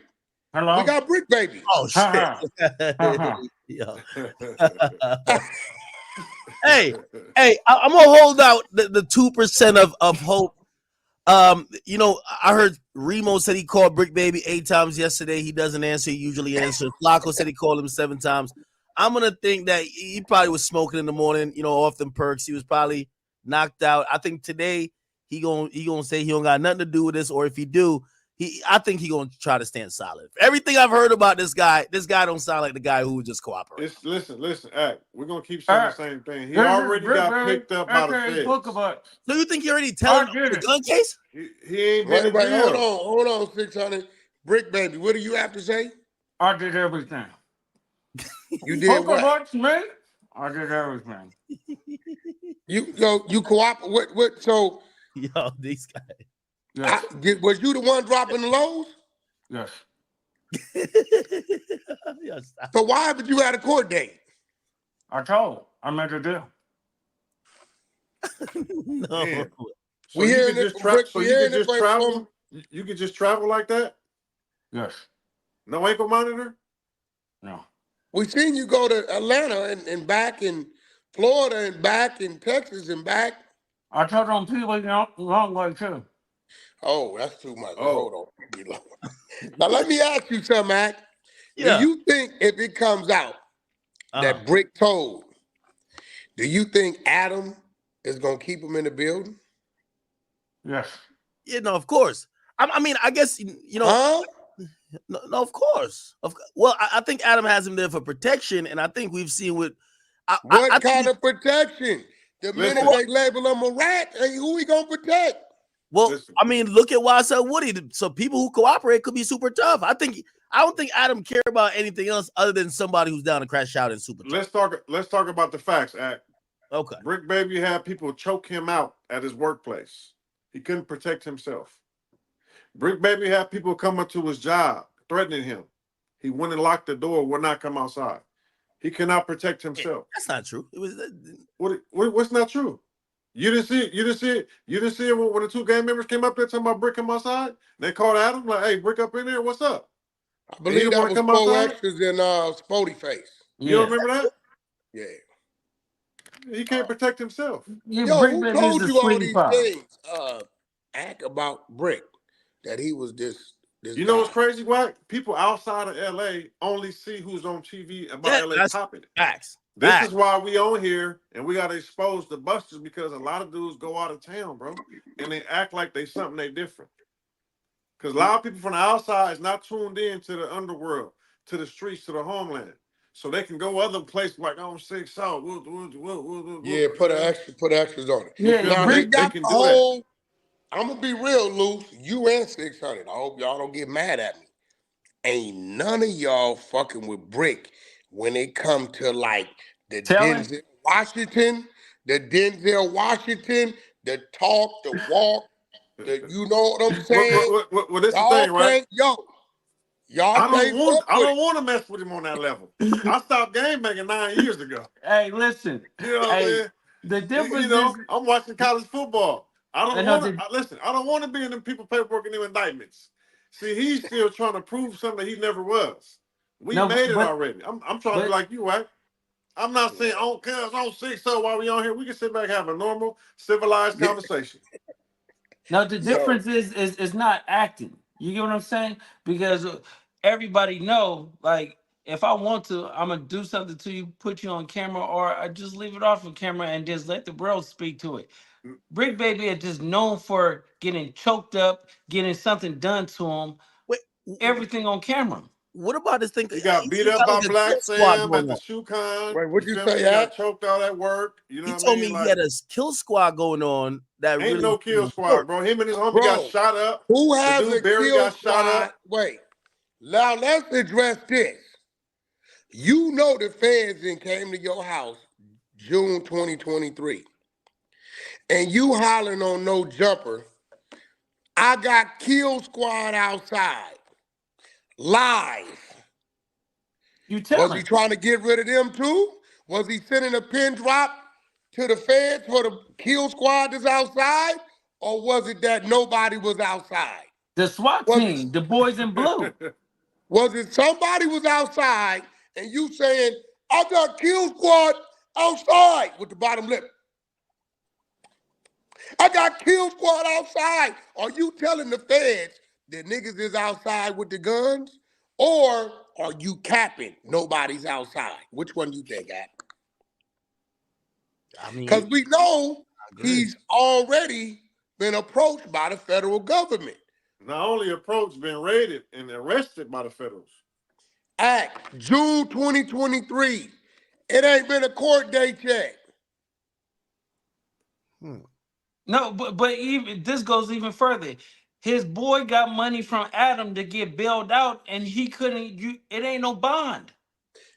Hello? We got Brick Baby. Oh, shit. Hey, Hey, I'm gonna hold out the 2% of hope. You know, I heard Remo said he called Brick Baby 8 times yesterday. He doesn't answer. He usually answers. Flacco said he called him 7 times. I'm gonna think that he probably was smoking in the morning. You know, off them perks. He was probably knocked out. I think today he gonna say he don't got nothing to do with this, or if he do, I think he gonna try to stand solid. Everything I've heard about this guy don't sound like the guy who would just cooperate. Listen, Act. We're gonna keep saying the same thing. He already got picked up by the feds. So you think he already telling the gun case? He ain't been in Wait, jail. hold on, 600. Brick Baby, what do you have to say? I did everything. You did what? Man? I did everything. You cooperate. What? So, yo, these guys. Yes. Was you the one dropping the lows? Yes. Yes. So why haven't you had a court date? I told. I made a deal. No. Man. So We you hearing could it just from Brick. so We you hearing could it just travel. You could just travel like that. Yes. No ankle monitor. No. We seen you go to Atlanta and back in Florida and back in Texas and back. I told them people long way too. Oh, that's too much. Oh. Hold on. Now let me ask you something, Mac. Yeah. Do you think if it comes out that Brick told, do you think Adam is gonna keep him in the building? Yes. Yeah, no, of course. I mean, I guess you know. Huh? No, of course. Well, I think Adam has him there for protection, and I think we've seen what. What kind of protection? The minute they label him a rat, hey, who he gonna protect? Well, I mean, look at YSL Woody. So people who cooperate could be super tough. I don't think Adam care about anything else other than somebody who's down to crash out and super tough. Let's talk about the facts, Act. Okay. Brick Baby had people choke him out at his workplace. He couldn't protect himself. Brick Baby had people come up to his job threatening him. He went and locked the door, would not come outside. He cannot protect himself. That's not true. It was what's not true? You didn't see it. You didn't see it when the 2 gang members came up there talking about Brick come outside. They called Adam like, "Hey, Brick up in there. What's up?" I believe that was 4 extras in Spody Face. You don't remember that? Yeah. He can't protect himself. Yo, who told you all these things? Act about Brick that he was this. You know what's crazy, Wack? People outside of LA only see who's on TV about LA popping. Facts. This is why we on here and we gotta expose the busters, because a lot of dudes go out of town, bro, and they act like they something they different. Because a lot of people from the outside is not tuned in to the underworld, to the streets, to the homeland. So they can go other places like on 6 South. Yeah, put extras on it. Yeah, now they got can the do whole. I'm gonna be real, Luce. You and 600. I hope y'all don't get mad at me. Ain't none of y'all fucking with Brick when it come to like the Denzel Washington, the talk, the walk, you know what I'm saying? Well, this the thing, right? Y'all I don't want to mess with him on that level. I stopped game banging 9 years ago. Hey, listen. You know what I'm saying? The difference is I'm watching college football. I don't want to listen. I don't want to be in them people paperwork and them indictments. See, he's still trying to prove something he never was. We made it already. I'm trying to be like you, right? I'm not saying on 6 so while we on here, we can sit back and have a normal, civilized conversation. No, the difference is not acting. You get what I'm saying? Because everybody know, like, if I want to, I'm gonna do something to you, put you on camera, or I just leave it off on camera and just let the bro speak to it. Brick Baby is just known for getting choked up, getting something done to him. Everything on camera. What about this thing? He got beat up by Black Sam at the shoe con. Wait, what'd you say? He got choked out at work. You know he what told I mean? me he had a kill squad going on. That ain't really no kill squad, bro. Him and his homie got shot up. Who has the dude a Barry kill got shot squad? up. Wait, now let's address this. You know the feds then came to your house June 2023, and you hollering on no jumper. I got kill squad outside, live. Was he trying to get rid of them too? Was he sending a pin drop to the feds for the kill squad that's outside? Or was it that nobody was outside? The SWAT team, the boys in blue. Was it somebody was outside and you saying, I got kill squad outside with the bottom lip? I got kill squad outside. Are you telling the feds that niggas is outside with the guns? Or are you capping nobody's outside? Which one you think, At? I mean, Because we know he's already been approached by the federal government. Not only approached, been raided and arrested by the federals. Act, June 2023. It ain't been a court date yet. No, but even this goes even further. His boy got money from Adam to get bailed out, and he couldn't. It ain't no bond.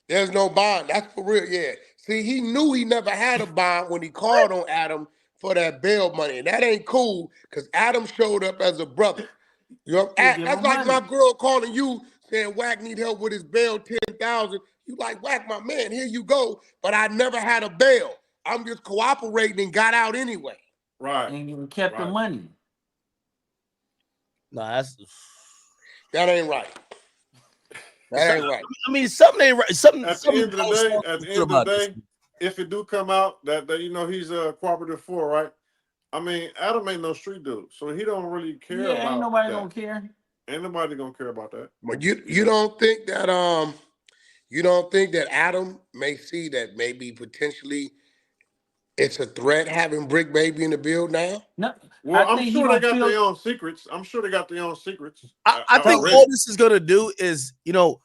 There's no bond. That's for real, yeah. See, he knew he never had a bond when he called on Adam for that bail money. And that ain't cool because Adam showed up as a brother. You know, that's like my girl calling you saying Wack need help with his bail, 10,000. You like, Wack, my man, here you go. But I never had a bail. I'm just cooperating and got out anyway. Right. And you kept the money. No, that ain't right. That ain't right. I mean, something ain't right. Something. At the end of the day, if it do come out that you know he's a cooperative for, right? I mean, Adam ain't no street dude, so he don't really care about ain't nobody that. gonna care. Ain't nobody gonna care about that. But you don't think that Adam may see that maybe potentially it's a threat having Brick Baby in the build now? No. Well, I'm sure they got their own secrets. I'm sure they got their own secrets. I think all this is gonna do is, you know,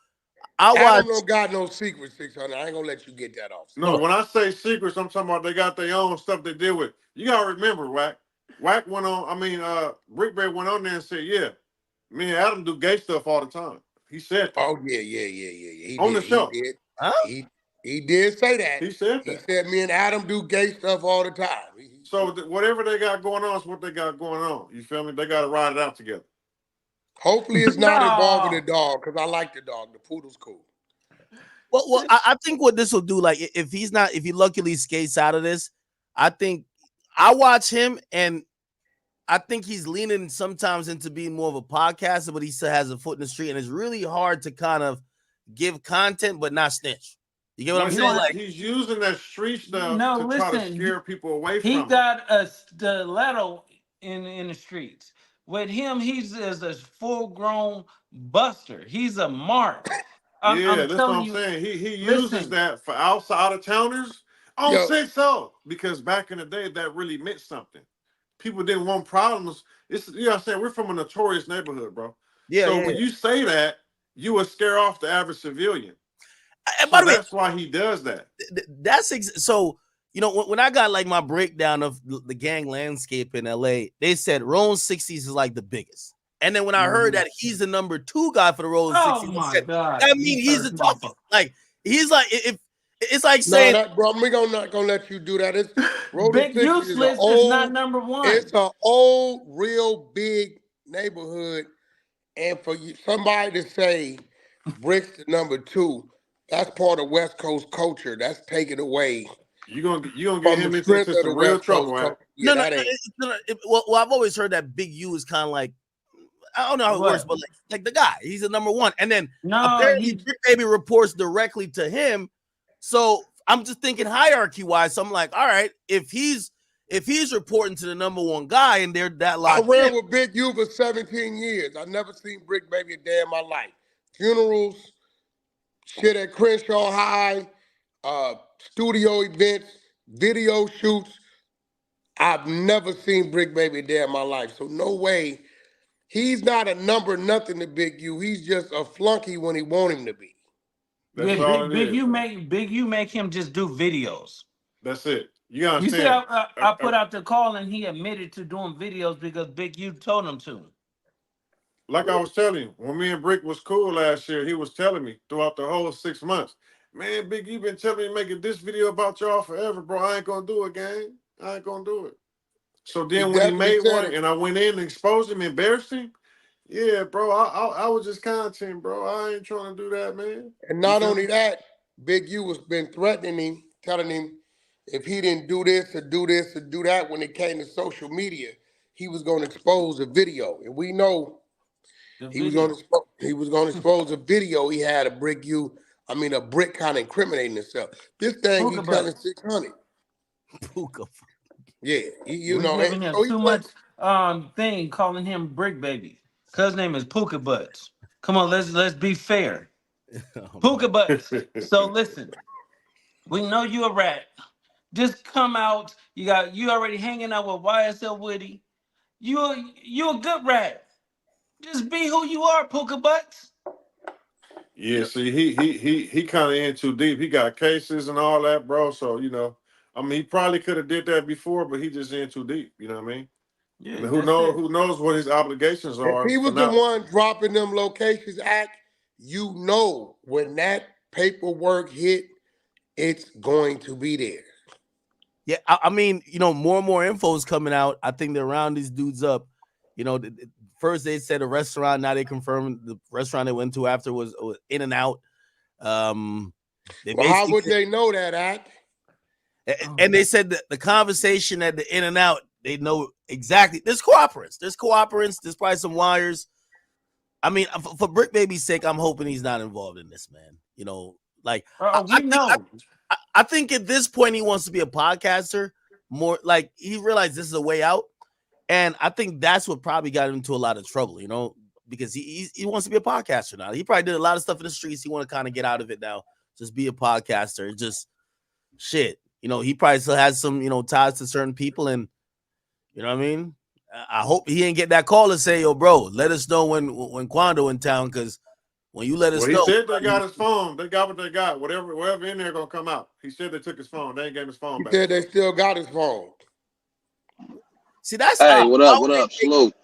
Adam don't got no secrets, 600. I ain't gonna let you get that off. No, when I say secrets, I'm talking about they got their own stuff they deal with. You gotta remember, Wack went on. I mean, Brick Baby went on there and said, "Yeah, me and Adam do gay stuff all the time." He said that. Oh yeah. He on did, the show. He did. Huh? He did say that. He said that. He said me and Adam do gay stuff all the time. So whatever they got going on is what they got going on. You feel me? They got to ride it out together. Hopefully it's not involving the dog because I like the dog. The poodle's cool. Well, I think what this will do, like if he luckily skates out of this, I think I watch him and I think he's leaning sometimes into being more of a podcaster, but he still has a foot in the street, and it's really hard to kind of give content but not snitch. You get what I'm saying? Like he's using that street stuff to try to scare people away from him. He got a stiletto in the streets. With him, he's as a full-grown buster. He's a mark. I'm that's what I'm saying. He uses that for outside of towners. I don't say so because back in the day that really meant something. People didn't want problems. It's you know what I'm saying. We're from a notorious neighborhood, bro. When you say that, you will scare off the average civilian. And by the way, that's why he does that. So you know when I got like my breakdown of the gang landscape in LA, they said Rolling 60s is like the biggest. And then when I heard that he's the number 2 guy for the Rolling 60s, I said, that means he's the toughest. Like he's like if it's like saying, bro, we're not gonna let you do that. It's Big Useless is not number 1. It's an old, real big neighborhood, and for somebody to say Brick's the number 2. That's part of West Coast culture. That's taken away. You're gonna get him into some real trouble, right? No. Well, I've always heard that Big U is kind of like, I don't know how it works, but like the guy, he's the number 1. And then apparently Brick Baby reports directly to him. So I'm just thinking hierarchy wise. So I'm like, all right, if he's reporting to the number 1 guy and they're that locked I ran with Big U for 17 years. I never seen Brick Baby a day in my life. Funerals, shit at Crenshaw High, studio events, video shoots. I've never seen Brick Baby a day in my life. So no way. He's not a number nothing to Big U. He's just a flunky when he want him to be. Big U make him just do videos. That's it. You understand? You see, I put out the call and he admitted to doing videos because Big U told him to. Like I was telling you, when me and Brick was cool last year, he was telling me throughout the whole 6 months, man, Big, you been telling me making this video about y'all forever, bro. I ain't gonna do it, gang. I ain't gonna do it. So then when he made one and I went in and exposed him, embarrassed him, yeah, bro, I was just content, bro. I ain't trying to do that, man. And not only that, Big U has been threatening him, telling him if he didn't do this or do this or do that when it came to social media, he was going to expose a video. And we know he was going to expose a video he had of Brick kind of incriminating himself. This thing he telling 600. Yeah, you We're know. giving him So he too went. much thing, calling him Brick Baby. Cuz name is Puka Butts. Come on, let's be fair. Oh, Puka man. Butts. So listen, we know you a rat. Just come out. You already hanging out with YSL Woody. You a good rat. Just be who you are, Puka Butts. Yeah, see, he kind of in too deep. He got cases and all that, bro. So I mean, he probably could have did that before, but he just in too deep. You know what I mean? Yeah, And who that's knows? it. Who knows what his obligations If are he for was the now? one dropping them locations, you know when that paperwork hit, it's going to be there. Yeah, I mean, more and more info is coming out. I think they're round these dudes up. First they said a restaurant. Now they confirmed the restaurant they went to after was In and Out. They Well, how basically would they know that, and they said that the conversation at the In and Out, they know exactly. There's cooperants. There's probably some wires. I mean, for Brick Baby's sake, I'm hoping he's not involved in this, man. Like We know. I think at this point he wants to be a podcaster more. Like he realized this is a way out, and I think that's what probably got him into a lot of trouble. Because he wants to be a podcaster now. He probably did a lot of stuff in the streets. He want to kind of get out of it now. Just be a podcaster. Just shit. He probably still has some ties to certain people, and you know what I mean. I hope he ain't get that call and say, "Yo, bro, let us know when Quando in town," because when you let us Well, he know, said they got his phone. They got what they got. Whatever in there gonna come out. He said they took his phone. They ain't gave his phone He back. said they still got his phone. see that's Hey, what up? What up? Salute.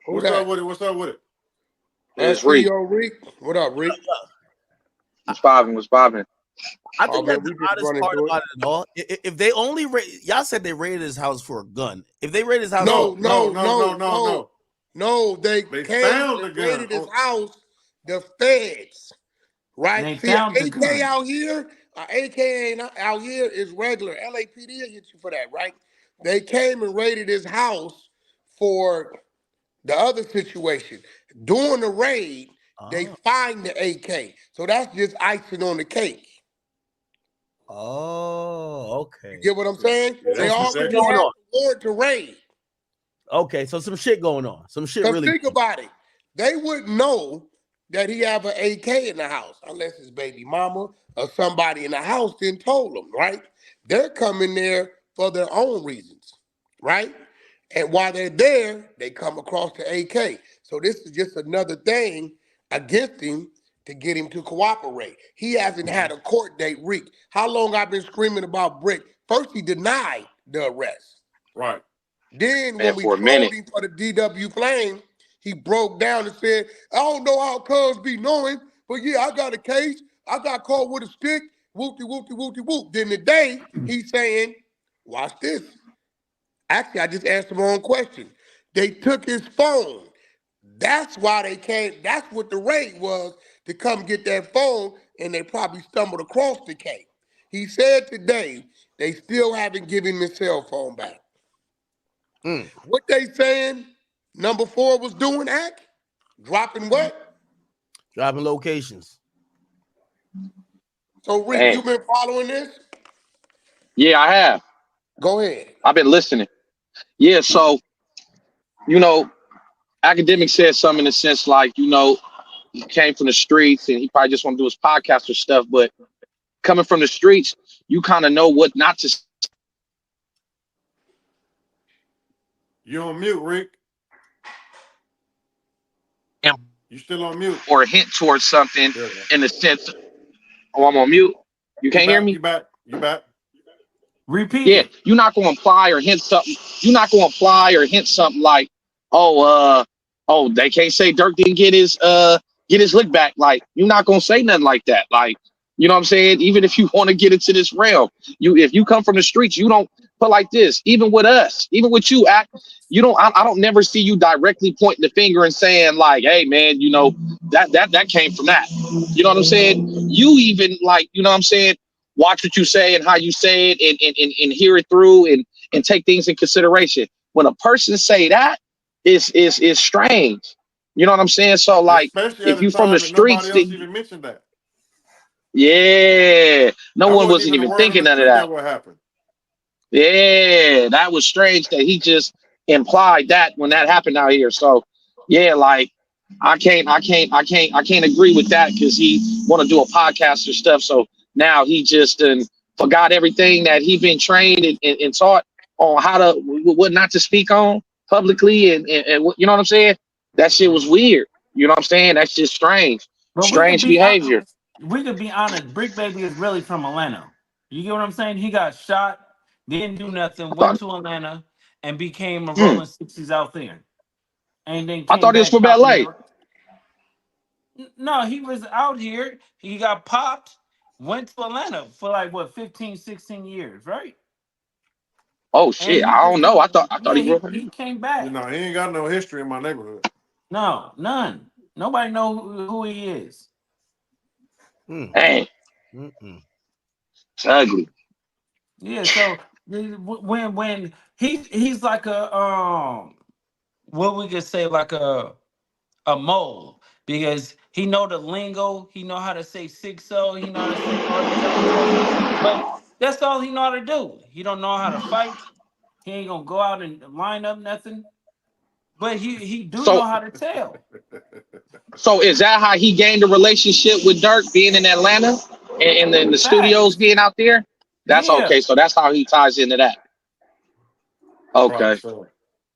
Who What's that? up with it? What's up with it? It's Reek. SEO Reek. What up, Reek? What's popping? What's popping? I think man, that's we the just oddest running part through about it. it all. If they only y'all said they raided his house for a gun. If they raided his house, No. They came found the and gun. raided his house. The feds, right? They See, an found the AK gun. out here, an AK ain't out here is regular. LAPD will hit you for that, right? They came and raided his house for the other situation. During the raid, they find the AK. So that's just icing on the cake. Oh, okay. You get what I'm saying? Yeah, They that's already going had on. the warrant to raid. Okay, so some shit going on. Some shit Because really. think about it. They wouldn't know that he have an AK in the house unless his baby mama or somebody in the house didn't told them, right? They're coming there for their own reasons, right? And while they're there, they come across the AK. So this is just another thing against him to get him to cooperate. He hasn't had a court date, Reek. How long I've been screaming about Brick? First, he denied the arrest. right. Then Man, when we for a told minute. him for the DW flame, he broke down and said, I don't know how cuz be knowing, but yeah, I got a case. I got caught with a stick. Whoopty, whoopty, whoopty, whoop. Then today, he's saying, watch this. Actually, I just asked him my own question. They took his phone. That's why they came. That's what the raid was, to come get that phone, and they probably stumbled across the case. He said today they still haven't given him his cell phone back. What they saying number 4 was doing, dropping what? Dropping locations. So, Rick, Man. you been following this? Yeah, I have. Go ahead. I've been listening. Yeah, so, Akademiks said something in the sense like, he came from the streets and he probably just want to do his podcast or stuff, but coming from the streets, you kind of know what not to. You on mute, Rick. You still on mute. Or hint towards something in the sense, I'm on mute. You can't hear me? You back. Repeat Yeah, it. you're not going to imply or hint something. You're not going to imply or hint something like, they can't say Durk didn't get his lick back. Like, you're not going to say nothing like that. Like, you know what I'm saying? Even if you want to get into this realm, if you come from the streets, you don't put like this. Even with us, even with you, you don't. I don't never see you directly pointing the finger and saying like, "Hey, man, that came from that." You know what I'm saying? You even like, you know what I'm saying? Watch what you say and how you say it, and hear it through and take things in consideration. When a person say that, is strange. You know what I'm saying? So like, especially if at a you from the time that nobody streets, else even mentioned that. yeah, no I one wasn't wasn't even a even word on thinking the none of street that. that what happened. Yeah, that was strange that he just implied that when that happened out here. So yeah, like I can't agree with that because he want to do a podcast or stuff. So now he just forgot everything that he been trained and taught on how to what not to speak on publicly and you know what I'm saying? That shit was weird. You know what I'm saying? That's just strange. But Strange behavior. we could be honest. Brick Baby is really from Atlanta. You get what I'm saying? He got shot, didn't do nothing, I went thought to Atlanta, and became a hmm, rolling 60s out there, and then I came thought he was back from chopping it LA. up. No, he was out here. He got popped, went to Atlanta for like what 15, 16 years, right? Oh And shit, he I don't just know. I thought yeah, he grew up he in. came You back. know, he ain't got no history in my neighborhood. No, none. Nobody know who he is. Dang, Mm-mm. it's ugly. Yeah, so when he's like a what we could say like a mole because he know the lingo, he know how to say 60, he know how to say all these other stuff, but that's all he know how to do. He don't know how to fight. He ain't gonna go out and line up nothing, but he do know So how to tell. so is that how he gained a relationship with Dirk being in Atlanta and then the studios Facts. being out there? That's Yeah, okay. So that's how he ties into that. Probably Okay. so.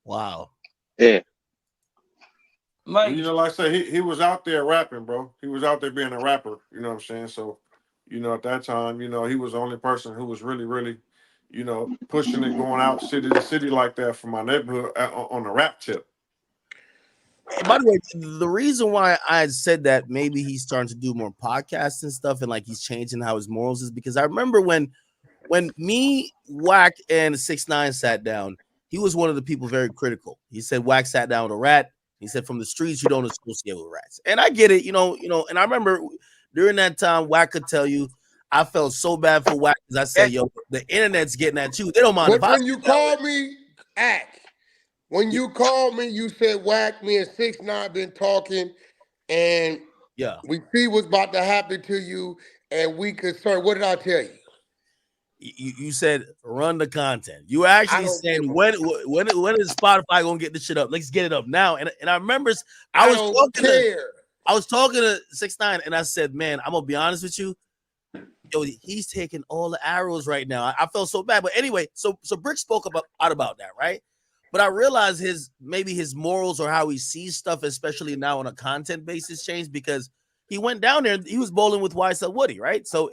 Wow. Yeah. Well, you like know, like I say, he was out there rapping, bro. He was out there being a rapper. You know what I'm saying? So, you know, at that time, you know, he was the only person who was really, really, you know, pushing it, going out city to city like that from my neighborhood on the rap tip. And by the way, the reason why I had said that maybe he's starting to do more podcasts and stuff, and like he's changing how his morals is because I remember when me, Wack, and 6ix9ine sat down, he was one of the people very critical. He said Wack sat down with a rat. He said from the streets you don't associate with rats, and I get it, And I remember during that time, Wack could tell you I felt so bad for Wack because I said, "Yo, the internet's getting at you. They don't mind if But I when feel you that way." called me, act. When you called me, you said Whack, me and 6ix9ine been talking, and Yeah. we see what's about to happen to you, and we concerned. What did I tell you? You said run the content. You were I actually don't give saying a when is Spotify gonna get this shit up? Let's get it up now. And I remember I I was don't talking to care. 6ix9ine and I said, man, I'm gonna be honest with you. Yo, he's taking all the arrows right now. I felt so bad. But anyway, so Brick spoke out about that, right? But I realized maybe his morals or how he sees stuff, especially now on a content basis, changed because he went down there. He was bowling with YSL Woody, right? So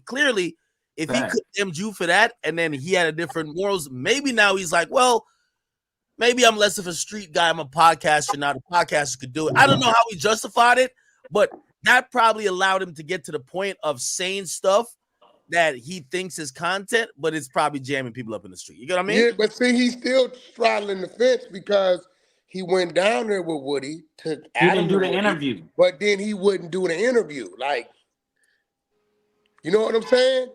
clearly, if he facts. condemned you for that, and then he had a different morals, maybe now he's like, well, maybe I'm less of a street guy. I'm a podcaster. Now the podcaster could do it. I don't know how he justified it, but that probably allowed him to get to the point of saying stuff that he thinks is content, but it's probably jamming people up in the street. You get what I mean? Yeah, but see, he's still straddling the fence because he went down there with Woody, took He didn't Adam to do the Woody, interview. but then he wouldn't do the interview. Like, you know what I'm saying?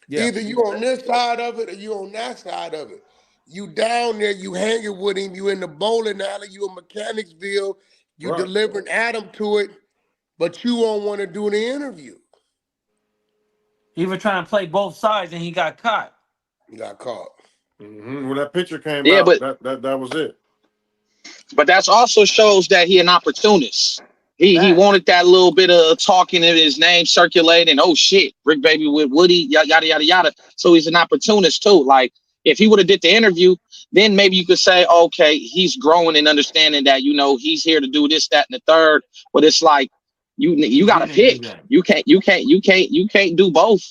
Yeah. Either you on this side of it or you on that side of it. You down there, you hanging with him, you in the bowling alley, you in Mechanicsville, you Right. delivering Adam to it, but you won't want to do the interview. He was trying to play both sides and he got caught. You got caught. When that picture came Yeah, out, but that was it. that's also shows that he an opportunist. He Facts. wanted that little bit of talking of his name circulating. Oh shit, Brick Baby with Woody, yada yada yada yada. So he's an opportunist too. Like if he would have did the interview, then maybe you could say, okay, he's growing and understanding that he's here to do this, that, and the third. But it's like you He got to didn't do pick. that. You can't do both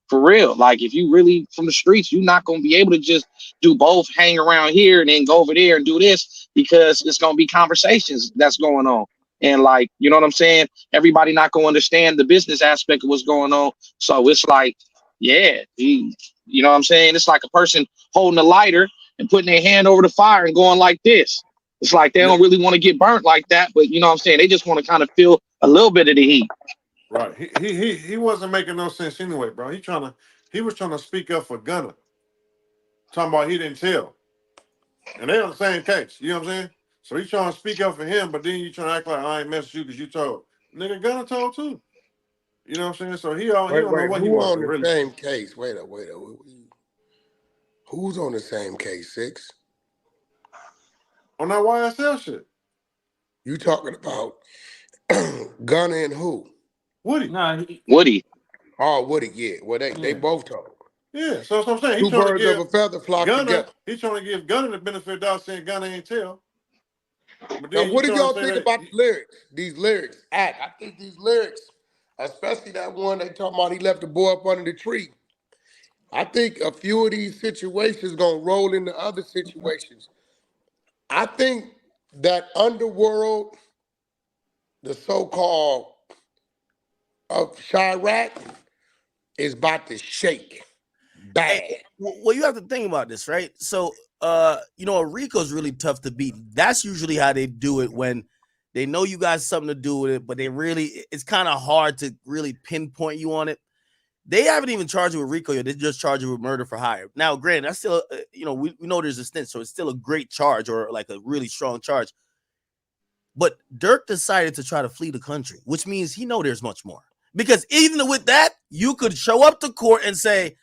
for real. Like if you really from the streets, you're not gonna be able to just do both, hang around here and then go over there and do this because it's gonna be conversations that's going on. And like, you know what I'm saying? Everybody not gonna understand the business aspect of what's going on. So it's like, yeah, you know what I'm saying? It's like a person holding a lighter and putting their hand over the fire and going like this. It's like they Yeah. don't really want to get burnt like that, but you know what I'm saying? They just want to kind of feel a little bit of the heat. Right. He wasn't making no sense anyway, bro. He was trying to speak up for Gunna. Talking about he didn't tell. And they on the same case. You know what I'm saying? So he trying to speak up for him, but then you trying to act like I ain't messing you because you told. Nigga, Gunna told too. You know what I'm saying? So he don't know Wait, what he who wanted on to the really. same case? Wait up. Who's on the same case, 6? On that YSL shit. You talking about Gunna and who? Woody. No, Woody. Oh, Woody, yeah. Well, they both talk. Yeah, so that's what I'm saying. He's Two trying to birds of give a feather flock Gunna, together. he's trying to give Gunna the benefit of the doubt, saying Gunna ain't tell. But Now, then what you did trying y'all to say think that about the lyrics? These lyrics. I think these lyrics, especially that one they talking about he left the boy up under the tree. I think a few of these situations gonna roll into other situations. I think that underworld, the so-called of Chirac, is about to shake bad. Hey, well, you have to think about this, right? So, Rico's really tough to beat. That's usually how they do it when they know you got something to do with it, but it's kind of hard to really pinpoint you on it. They haven't even charged you with Rico yet. They just charged you with murder for hire. Now, granted, that's still, we know there's a snitch, so it's still a great charge or like a really strong charge. But Durk decided to try to flee the country, which means he know there's much more. Because even with that, you could show up to court and say,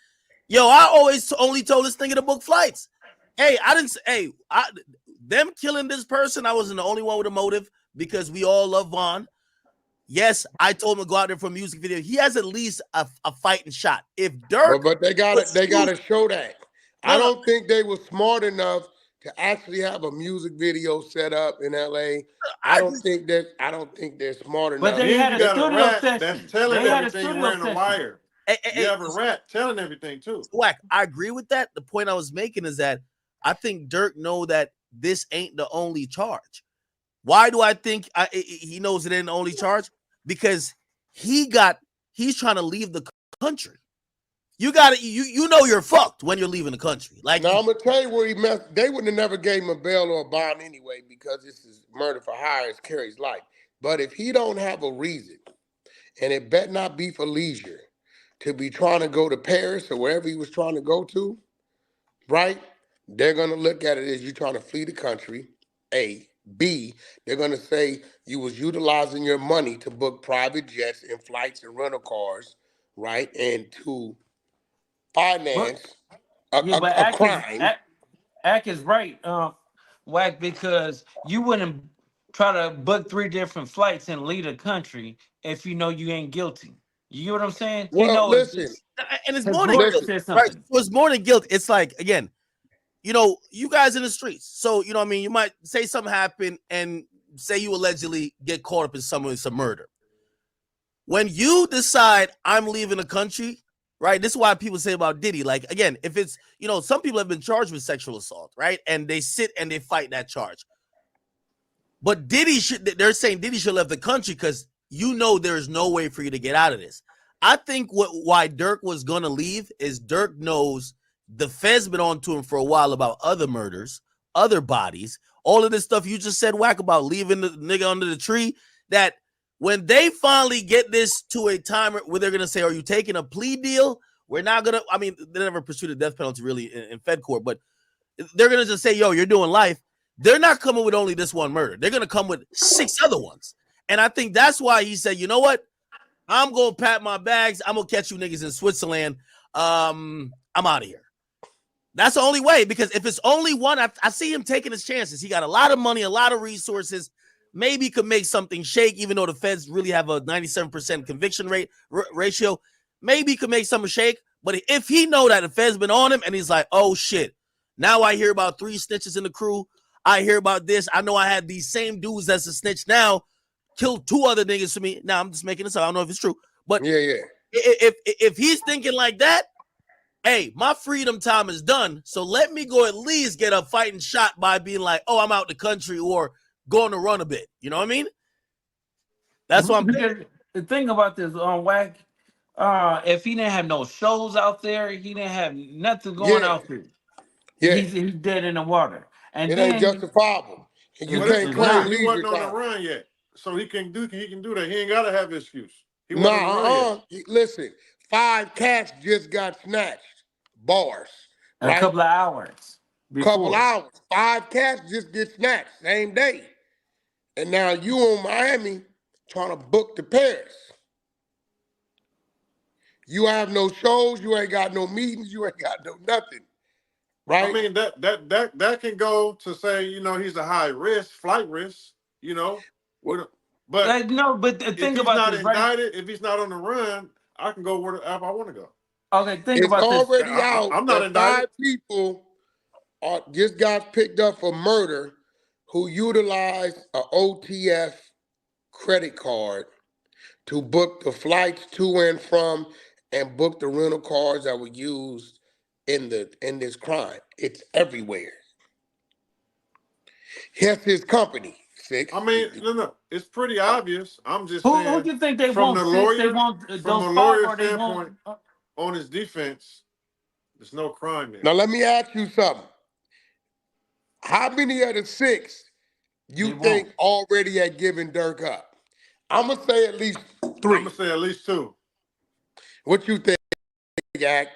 yo, I always only told this nigga to book flights. Hey, them killing this person, I wasn't the only one with a motive because we all love Vaughn. Yes, I told him to go out there for a music video. He has at least a fighting shot. If Durk, but they gotta show that. I don't think they were smart enough to actually have a music video set up in LA. I don't think they're smart enough. But they then had you a got a studio rat session. that's telling They had a everything studio wearing a session. wire. You have a rat telling everything too. Wack, I agree with that. The point I was making is that I think Durk know that this ain't the only charge. Why do I think he knows it ain't the only charge? Because he's trying to leave the country. You got it. You know you're fucked when you're leaving the country. Like, now, I'm gonna tell you where he messed. They wouldn't have never gave him a bail or a bond anyway because this is murder for hire. It's Carrie's life. But if he don't have a reason, and it better not be for leisure, to be trying to go to Paris or wherever he was trying to go to, right? They're gonna look at it as you trying to flee the country. A. B. They're gonna say you was utilizing your money to book private jets and flights and rental cars, right? And to finance a crime. Ack is right, Wack, because you wouldn't try to book 3 different flights and leave the country if you know you ain't guilty. You get what I'm saying? He Well, knows listen, and it's his more than lawyer guilt, said right? something. So it's more than guilt. It's like, again, you guys in the streets. So, what I mean, you might say something happened and say you allegedly get caught up in some murder. When you decide I'm leaving the country, right? This is why people say about Diddy. Like, again, if it's, some people have been charged with sexual assault, right? And they sit and they fight that charge. But they're saying Diddy should have left the country because there's no way for you to get out of this. I think why Durk was going to leave is Durk knows the Fed's been on to him for a while about other murders, other bodies, all of this stuff you just said, Wack, about leaving the nigga under the tree, that when they finally get this to a time where they're going to say, are you taking a plea deal? We're not going to, they never pursued a death penalty really in Fed court, but they're going to just say, yo, you're doing life. They're not coming with only this one murder. They're going to come with 6 other ones. And I think that's why he said, you know what? I'm going to pack my bags. I'm going to catch you niggas in Switzerland. I'm out of here. That's the only way, because if it's only one, I see him taking his chances. He got a lot of money, a lot of resources. Maybe he could make something shake, even though the Feds really have a 97% conviction rate ratio. Maybe he could make something shake. But if he know that the Feds been on him and he's like, oh, shit, now I hear about 3 snitches in the crew. I hear about this. I know I had these same dudes that's a snitch now killed 2 other niggas for me. Now I'm just making this up. I don't know if it's true. But yeah. If he's thinking like that, hey, my freedom time is done. So let me go at least get a fighting shot by being like, oh, I'm out the country or going to run a bit. You know what I mean? That's what I'm thinking. The thing about this Wack, if he didn't have no shows out there, he didn't have nothing going out there. Yeah. He's dead in the water. And it then ain't justifiable. And you can't claim he wasn't leisure on time. the run yet. So he can do that. He ain't gotta have an excuse. Listen, 5 cats just got snatched. Bars. A couple of hours. Couple hours. 5 cats just get snatched same day. And now you in Miami trying to book to Paris. You have no shows, you ain't got no meetings, you ain't got no nothing. right? I mean that can go to say, he's a high risk, flight risk, but No, but if think he's about not this, right? indicted, if he's not on the run, I can go wherever I want to go. Okay, think It's about this. already out I'm not that indicted. 5 people just got picked up for murder who utilized a OTF credit card to book the flights to and from and book the rental cars that were used in this crime. It's everywhere. Here's his company. 6. I mean, no, it's pretty obvious. I'm just Who saying, do you think they from want? the 6? They lawyer, want from those a 5, lawyer or they want? standpoint, on his defense, there's no crime there. Now let me ask you something. How many of the 6 you They won't. think already had given Durk up? I'm gonna say at least 3. I'm gonna say at least 2. What you think, Jack?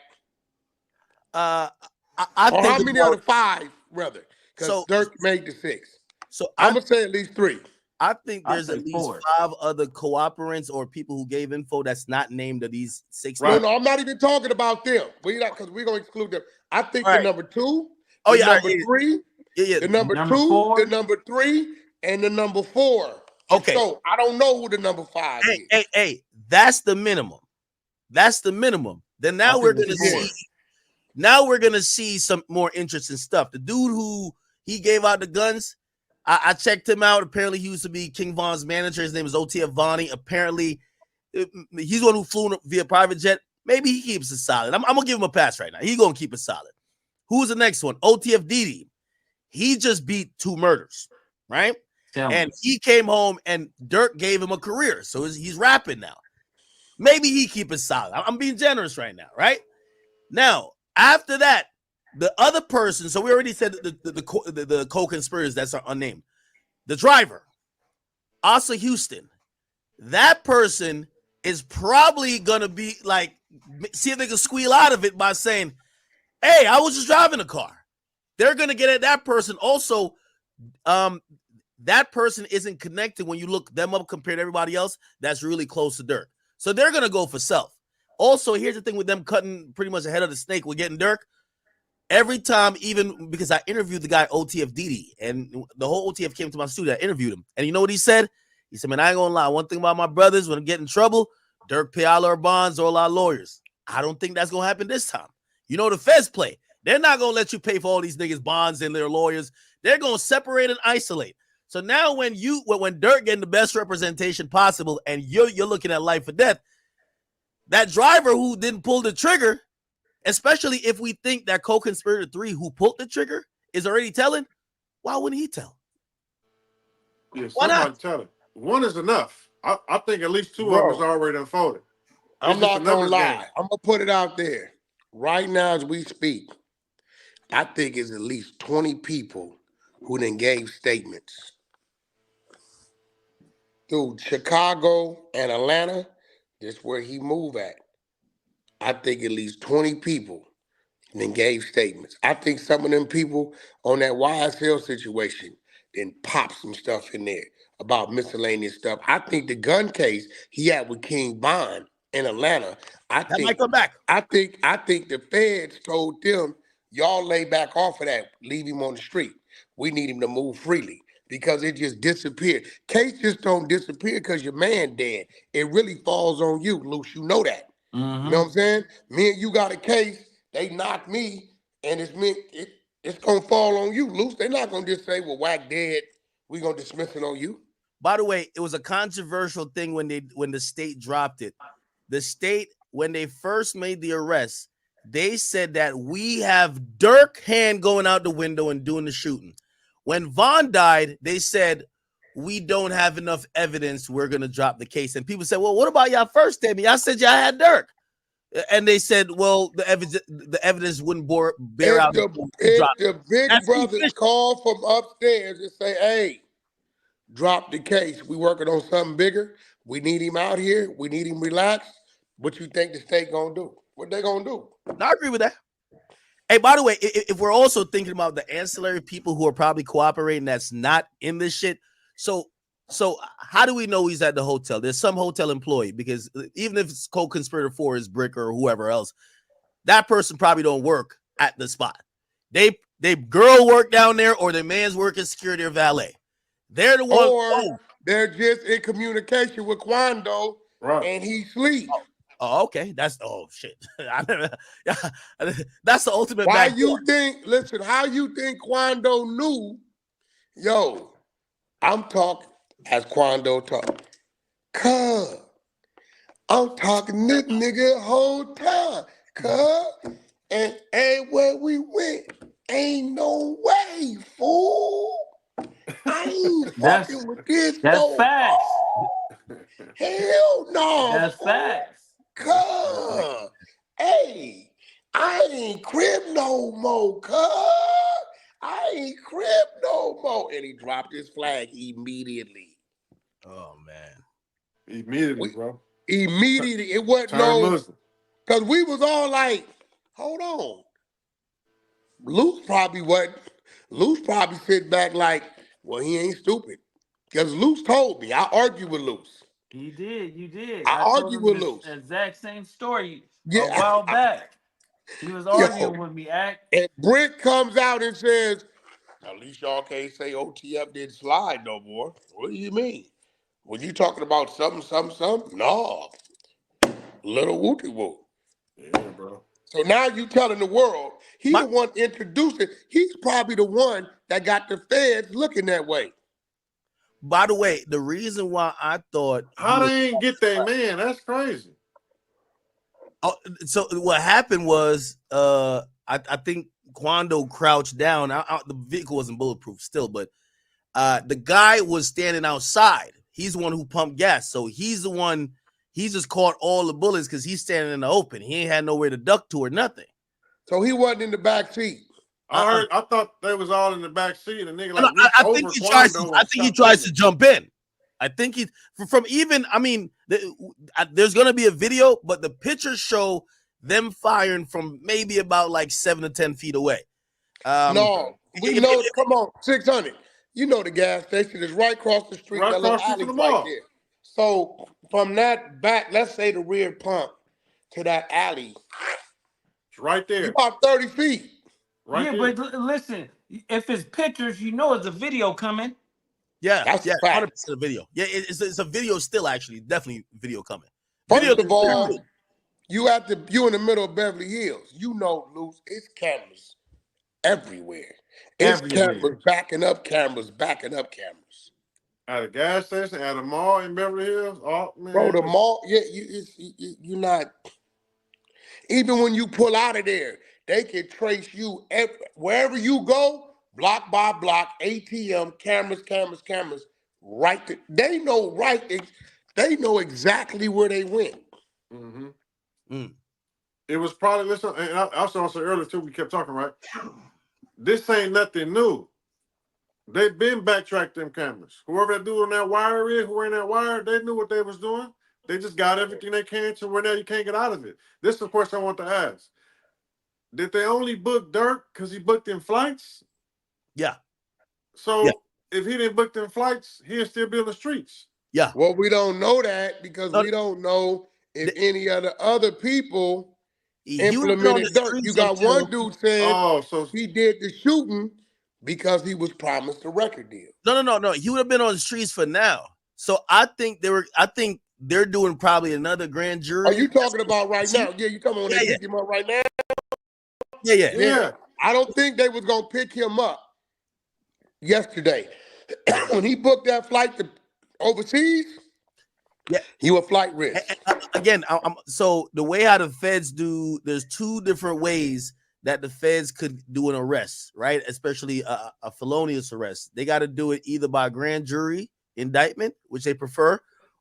I Or think how many about of the 5, rather? Because Durk made the 6. So I'm gonna say at least 3. I think I there's say at least 4. 5 other cooperants or people who gave info that's not named of these 6. No, I'm not even talking about them. Because we're gonna exclude them. I think All the right. number 2, Oh, the yeah, number yeah, 3, yeah. the number Number 2, 4? the number 3, and the number 4. Okay. So I don't know who the number 5 is. Hey, that's the minimum. That's the minimum. Then now we're gonna see. Now we're gonna see some more interesting stuff. The dude who he gave out the guns, I checked him out. Apparently, he used to be King Von's manager. His name is OTF Vonnie. Apparently, he's the one who flew via private jet. Maybe he keeps it solid. I'm gonna give him a pass right now. He's gonna keep it solid. Who's the next one? OTF Didi. He just beat 2 murders, right? And he came home and Durk gave him a career. So he's rapping now. Maybe he keep it solid. I'm being generous right now, right? Now, after that, the other person, so we already said the co-conspirators that's unnamed. The driver, Asa Houston, that person is probably going to be like, see if they can squeal out of it by saying, hey, I was just driving a car. They're going to get at that person. Also, that person isn't connected when you look them up compared to everybody else that's really close to Durk. So they're going to go for self. Also, here's the thing with them cutting pretty much ahead of the snake with getting Durk. Every time, even because I interviewed the guy OTF Didi, and the whole OTF came to my studio, I interviewed him. And you know what he said? He said, man, I ain't going to lie. One thing about my brothers, when I get in trouble, Durk pay all our bonds, all our lawyers. I don't think that's going to happen this time. You know the feds play. They're not going to let you pay for all these niggas' bonds and their lawyers. They're going to separate and isolate. So now when Durk getting the best representation possible and you're looking at life or death, that driver who didn't pull the trigger, especially if we think that co-conspirator 3 who pulled the trigger is already telling, why wouldn't he tell? Yeah, Why somebody not? tell it. 1 is enough. I think at least 2 of them is already unfolded. I'm It's just not a gonna numbers lie. game. I'm gonna put it out there. Right now as we speak, I think it's at least 20 people who then gave statements. Dude, Chicago and Atlanta, that's where he moved at. I think at least 20 people then gave statements. I think some of them people on that YSL situation then popped some stuff in there about miscellaneous stuff. I think the gun case he had with King Bond in Atlanta, That might come back. I think the feds told them, y'all lay back off of that, leave him on the street. We need him to move freely because it just disappeared. Case just don't disappear because your man dead. It really falls on you, Luce. You know that. Mm-hmm. You know what I'm saying? Me and you got a case, they knocked me, and it's gonna fall on you, Luce. They're not gonna just say, well, Wack dead, we gonna dismiss it on you. By the way, it was a controversial thing when the state dropped it. The state, when they first made the arrest, they said that we have Durk hand going out the window and doing the shooting. When Von died, they said we don't have enough evidence. We're gonna drop the case. And people said, well, what about y'all first statement? Y'all said y'all had Durk. And they said, well, the evidence wouldn't bear out. If the big brothers call from upstairs and say, hey, drop the case. We working on something bigger. We need him out here. We need him relaxed. What you think the state gonna do? What they gonna do? I agree with that. Hey, by the way, if we're also thinking about the ancillary people who are probably cooperating that's not in this shit, so how do we know he's at the hotel? There's some hotel employee, because even if it's co-conspirator 4 is Brick or whoever else, that person probably don't work at the spot. They girl work down there, or their man's working security or valet. They're the one. Or they're just in communication with Quando, and he sleep. Oh, okay. That's shit. That's the ultimate. Why you think? Listen, how you think Quando knew? Yo, I'm talking as Quando talk. Cuz I'm talking this nigga the whole time. Cuz and everywhere we went, ain't no way, fool. I ain't fucking with this no facts. Hell no. That's facts. Cuz, hey, I ain't crib no more, cuz. I ain't crib no more. And he dropped his flag immediately. Oh, man. Immediately, bro. Immediately. It wasn't no, because we was all like, hold on. Luce probably sit back like, well, he ain't stupid. Because Luce told me. I argued with Luce. You did. I argued with Luce. Exact same story a while back. He was arguing with me, And Brick comes out and says, at least y'all can't say OTF didn't slide no more. What do you mean? When you talking about something? No. Little wooty woo. Yeah, bro. So now you telling the world, he the one introducing, he's probably the one that got the feds looking that way. By the way, the reason why I thought how they ain't get that man, that's crazy. Oh, so what happened was I think Quando crouched down. The vehicle wasn't bulletproof still, but the guy was standing outside. He's the one who pumped gas. So he's the one, he just caught all the bullets because he's standing in the open. He ain't had nowhere to duck to or nothing. So he wasn't in the back seat. I thought they was all in the back seat. And nigga like I think he tries to jump in. I think there's gonna be a video, but the pictures show them firing from maybe about like 7 to 10 feet away. No, we know. Come on, 600. You know the gas station is right across the street. Right that little across the alley's mall. right there. So from that back, let's say the rear pump to that alley, it's right there. It's about 30 feet. Right there. But listen, if it's pictures, you know it's a video coming. Yeah, that's 100% a video. Yeah, it's a video still, actually. Definitely video coming. First of all, you in the middle of Beverly Hills. You know, Luce, it's cameras everywhere. It's cameras backing up cameras. At a gas station, at a mall in Beverly Hills. Oh man, bro, the mall. Yeah, you're not. Even when you pull out of there, they can trace you wherever you go. Block by block, ATM, cameras, right there. They know they know exactly where they went. Mm-hmm. It was probably, listen, and I also said earlier too, we kept talking, right? This ain't nothing new. They've been backtracked them cameras. Whoever that dude on that wire is, who in that wire, they knew what they was doing. They just got everything they can to where now you can't get out of it. This is the question I want to ask. Did they only book Durk because he booked in flights? Yeah. So if he didn't book them flights, he'd still be on the streets. Yeah. Well, we don't know that because we don't know if any of the other people implemented Durk. You got one dude saying he did the shooting because he was promised a record deal. No. He would have been on the streets for now. So I think they're doing probably another grand jury. Are you talking about right now? Yeah, you talking about when they pick him up right now? Yeah. I don't think they was gonna pick him up yesterday. When he booked that flight to overseas, he was flight risk. Again, so the way how the feds do, there's two different ways that the feds could do an arrest, right? Especially a felonious arrest. They got to do it either by grand jury indictment, which they prefer,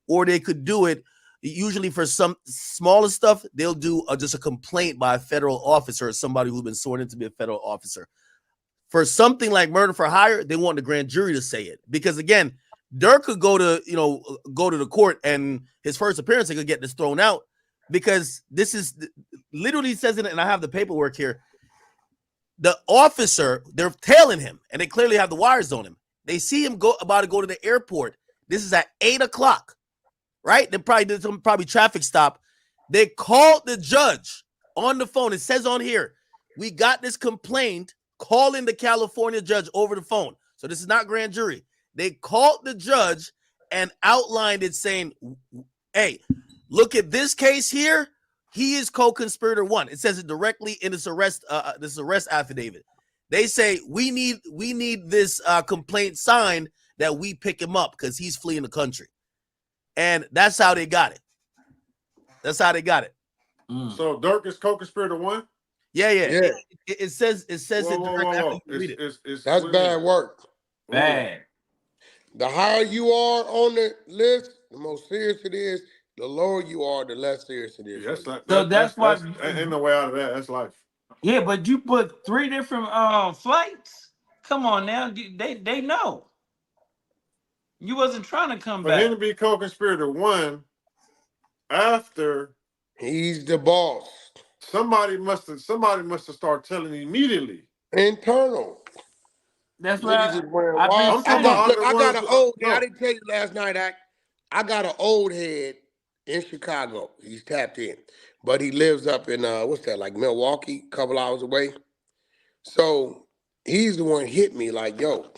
or they could do it usually for some smaller stuff. They'll do just a complaint by a federal officer or somebody who's been sworn in to be a federal officer. For something like murder for hire, they want the grand jury to say it, because again, Durk could go to the court and his first appearance, they could get this thrown out, because this is literally says it, and I have the paperwork here. The officer, they're tailing him, and they clearly have the wires on him. They see him about to go to the airport. This is at 8:00, right? They probably did some traffic stop. They called the judge on the phone. It says on here, we got this complaint calling the California judge over the phone. So this is not grand jury. They called the judge and outlined it saying, hey, look at this case here. He is co-conspirator 1. It says it directly in this arrest affidavit. They say we need this complaint signed that we pick him up because he's fleeing the country. And that's how they got it. That's how they got it. So Durk is co-conspirator 1? Yeah. It says it directly. That's bad work. Bad. The higher you are on the list, the more serious it is. The lower you are, the less serious it is. Yeah, that's why ain't no way out of that. That's life. Yeah, but you put 3 different flights. Come on now, they know. You wasn't trying to come back. For him to be co-conspirator 1 after he's the boss. Somebody must have started telling him immediately. Internal. That's right. I got an old head. I didn't tell you last night, I got an old head in Chicago. He's tapped in. But he lives up in like Milwaukee, a couple hours away. So he's the one hit me like, yo,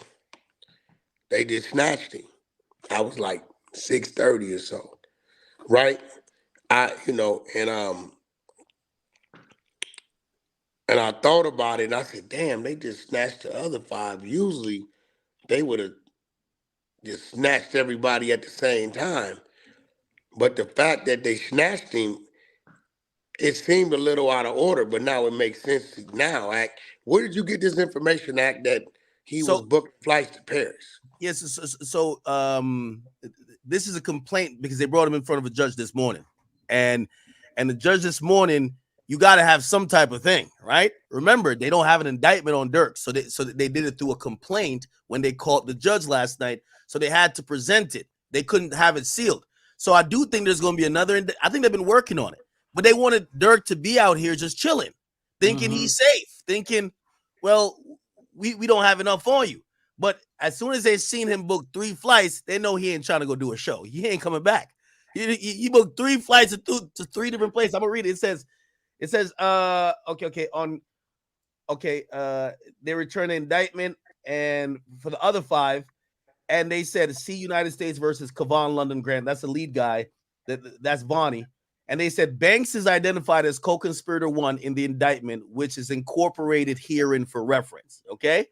they just snatched him. I was like 6:30 or so. Right? And I thought about it and I said, damn, they just snatched the other 5. Usually they would have just snatched everybody at the same time. But the fact that they snatched him, it seemed a little out of order, but now it makes sense now, Act. Where did you get this information, Act, that he was booked flights to Paris? Yes, so this is a complaint because they brought him in front of a judge this morning. And the judge this morning, you got to have some type of thing, right? Remember, they don't have an indictment on Durk, so they did it through a complaint when they called the judge last night, so they had to present it. They couldn't have it sealed. So I do think there's going to be another. I think they've been working on it, but they wanted Durk to be out here just chilling, thinking he's safe, thinking, well, we don't have enough on you. But as soon as they seen him book 3 flights, they know he ain't trying to go do a show. He ain't coming back. He booked 3 flights to 3 different places. I'm gonna read it. It says, they returned the indictment and for the other 5, and they said, see United States versus Kevon London Grant. That's the lead guy. That's Bonnie. And they said Banks is identified as co-conspirator 1 in the indictment, which is incorporated herein for reference. Okay.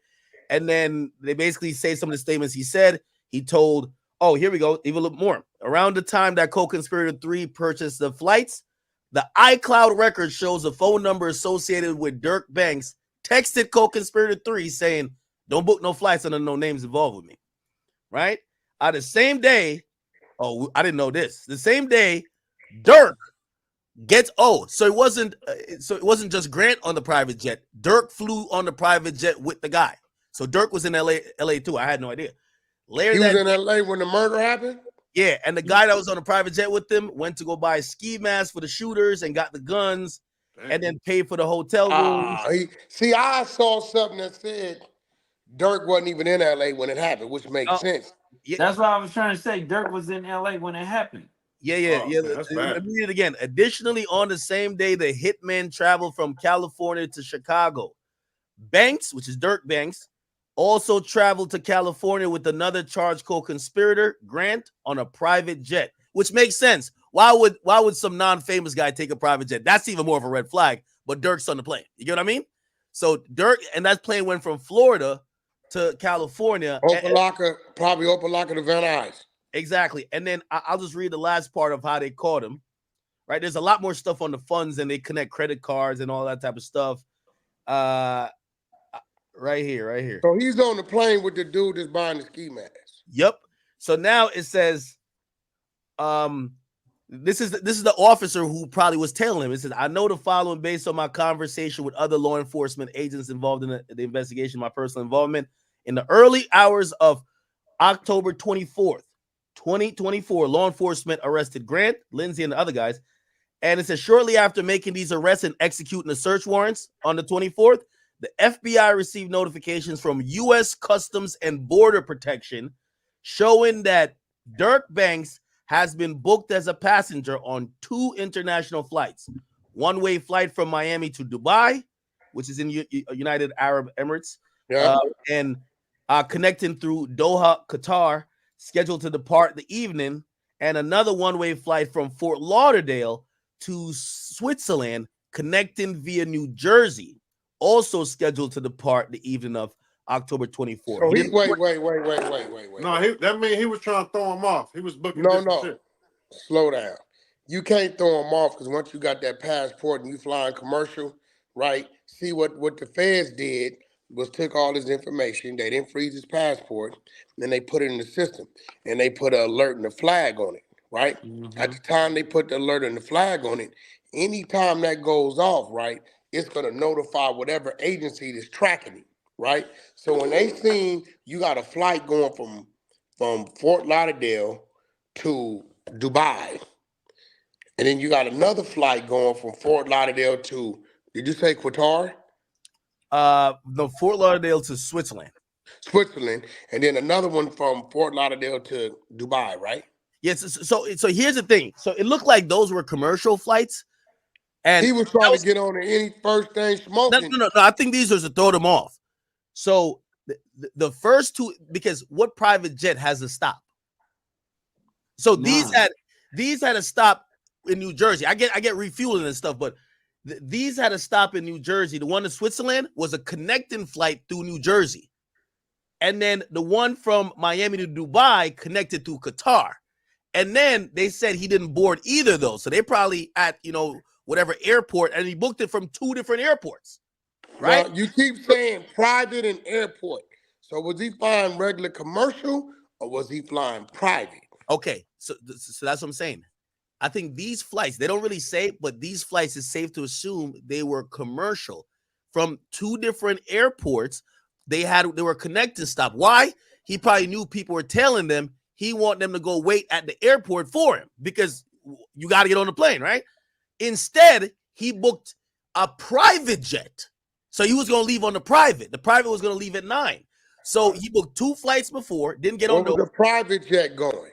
And then they basically say some of the statements he said. He told, oh, here we go, even a little more. Around the time that co-conspirator 3 purchased the flights, the iCloud record shows a phone number associated with Durk Banks texted co-conspirator 3 saying, don't book no flights under no names involved with me. Right? The same day, I didn't know this. The same day, Durk gets so it wasn't just Grant on the private jet. Durk flew on the private jet with the guy. So Durk was in LA too. I had no idea. He was in LA when the murder happened? Yeah, and the guy that was on the private jet with him went to go buy a ski mask for the shooters and got the guns and then paid for the hotel room. I saw something that said Durk wasn't even in LA when it happened, which makes sense. Yeah. That's what I was trying to say. Durk was in LA when it happened. Yeah. Let me read it again. Additionally, on the same day, the hitman traveled from California to Chicago. Banks, which is Durk Banks, also traveled to California with another charged co-conspirator, Grant, on a private jet, which makes sense. Why would some non-famous guy take a private jet? That's even more of a red flag, but Durk's on the plane. You get what I mean? So Durk, and that plane went from Florida to California. Probably Opalaka to Van Nuys. Exactly. And then I'll just read the last part of how they caught him. Right? There's a lot more stuff on the funds and they connect credit cards and all that type of stuff. Right here. So he's on the plane with the dude that's buying the ski mask. Yep. So now it says, this is the officer who probably was telling him. It says, I know the following based on my conversation with other law enforcement agents involved in the investigation, my personal involvement. In the early hours of October 24th, 2024, law enforcement arrested Grant, Lindsay, and the other guys. And it says, shortly after making these arrests and executing the search warrants on the 24th, the FBI received notifications from U.S. Customs and Border Protection showing that Durk Banks has been booked as a passenger on 2 international flights, one-way flight from Miami to Dubai which is in United Arab Emirates, Yeah. and connecting through Doha, Qatar, scheduled to depart the evening, and another one-way flight from Fort Lauderdale to Switzerland, connecting via New Jersey, also scheduled to depart the evening of October 24th. So wait. No, that means he was trying to throw him off. He was booking No. different shit. Slow down. You can't throw them off because once you got that passport and you flying commercial, right? See what the feds did was took all his information. They didn't freeze his passport. Then they put it in the system and they put an alert and a flag on it, right? At the time they put the alert and the flag on it, anytime that goes off, right, it's going to notify whatever agency that's tracking it, right? So when they seen you got a flight going from Fort Lauderdale to Dubai, and then you got another flight going from Fort Lauderdale to, did you say Qatar? The Fort Lauderdale to Switzerland. Switzerland, and then another one from Fort Lauderdale to Dubai, right? Yes. So here's the thing. So it looked like those were commercial flights, and he was trying to get on any first thing smoking. No. I think these are to throw them off. So the first two, because what private jet has a stop? So these had a stop in New Jersey. I get refueling and stuff, but these had a stop in New Jersey. The one in Switzerland was a connecting flight through New Jersey, and then the one from Miami to Dubai connected through Qatar. And then they said he didn't board either of those, so they probably at whatever airport, and he booked it from two different airports, right? Well, you keep saying private and airport. So was he flying regular commercial or was he flying private? Okay, so that's what I'm saying. I think these flights, they don't really say, but these flights is safe to assume they were commercial from two different airports. They were connecting stop. Why? He probably knew people were telling them he wanted them to go wait at the airport for him because you got to get on the plane, right? Instead, he booked a private jet. So he was going to leave on the private. The private was going to leave at 9. So he booked 2 flights before, didn't get on the private jet going.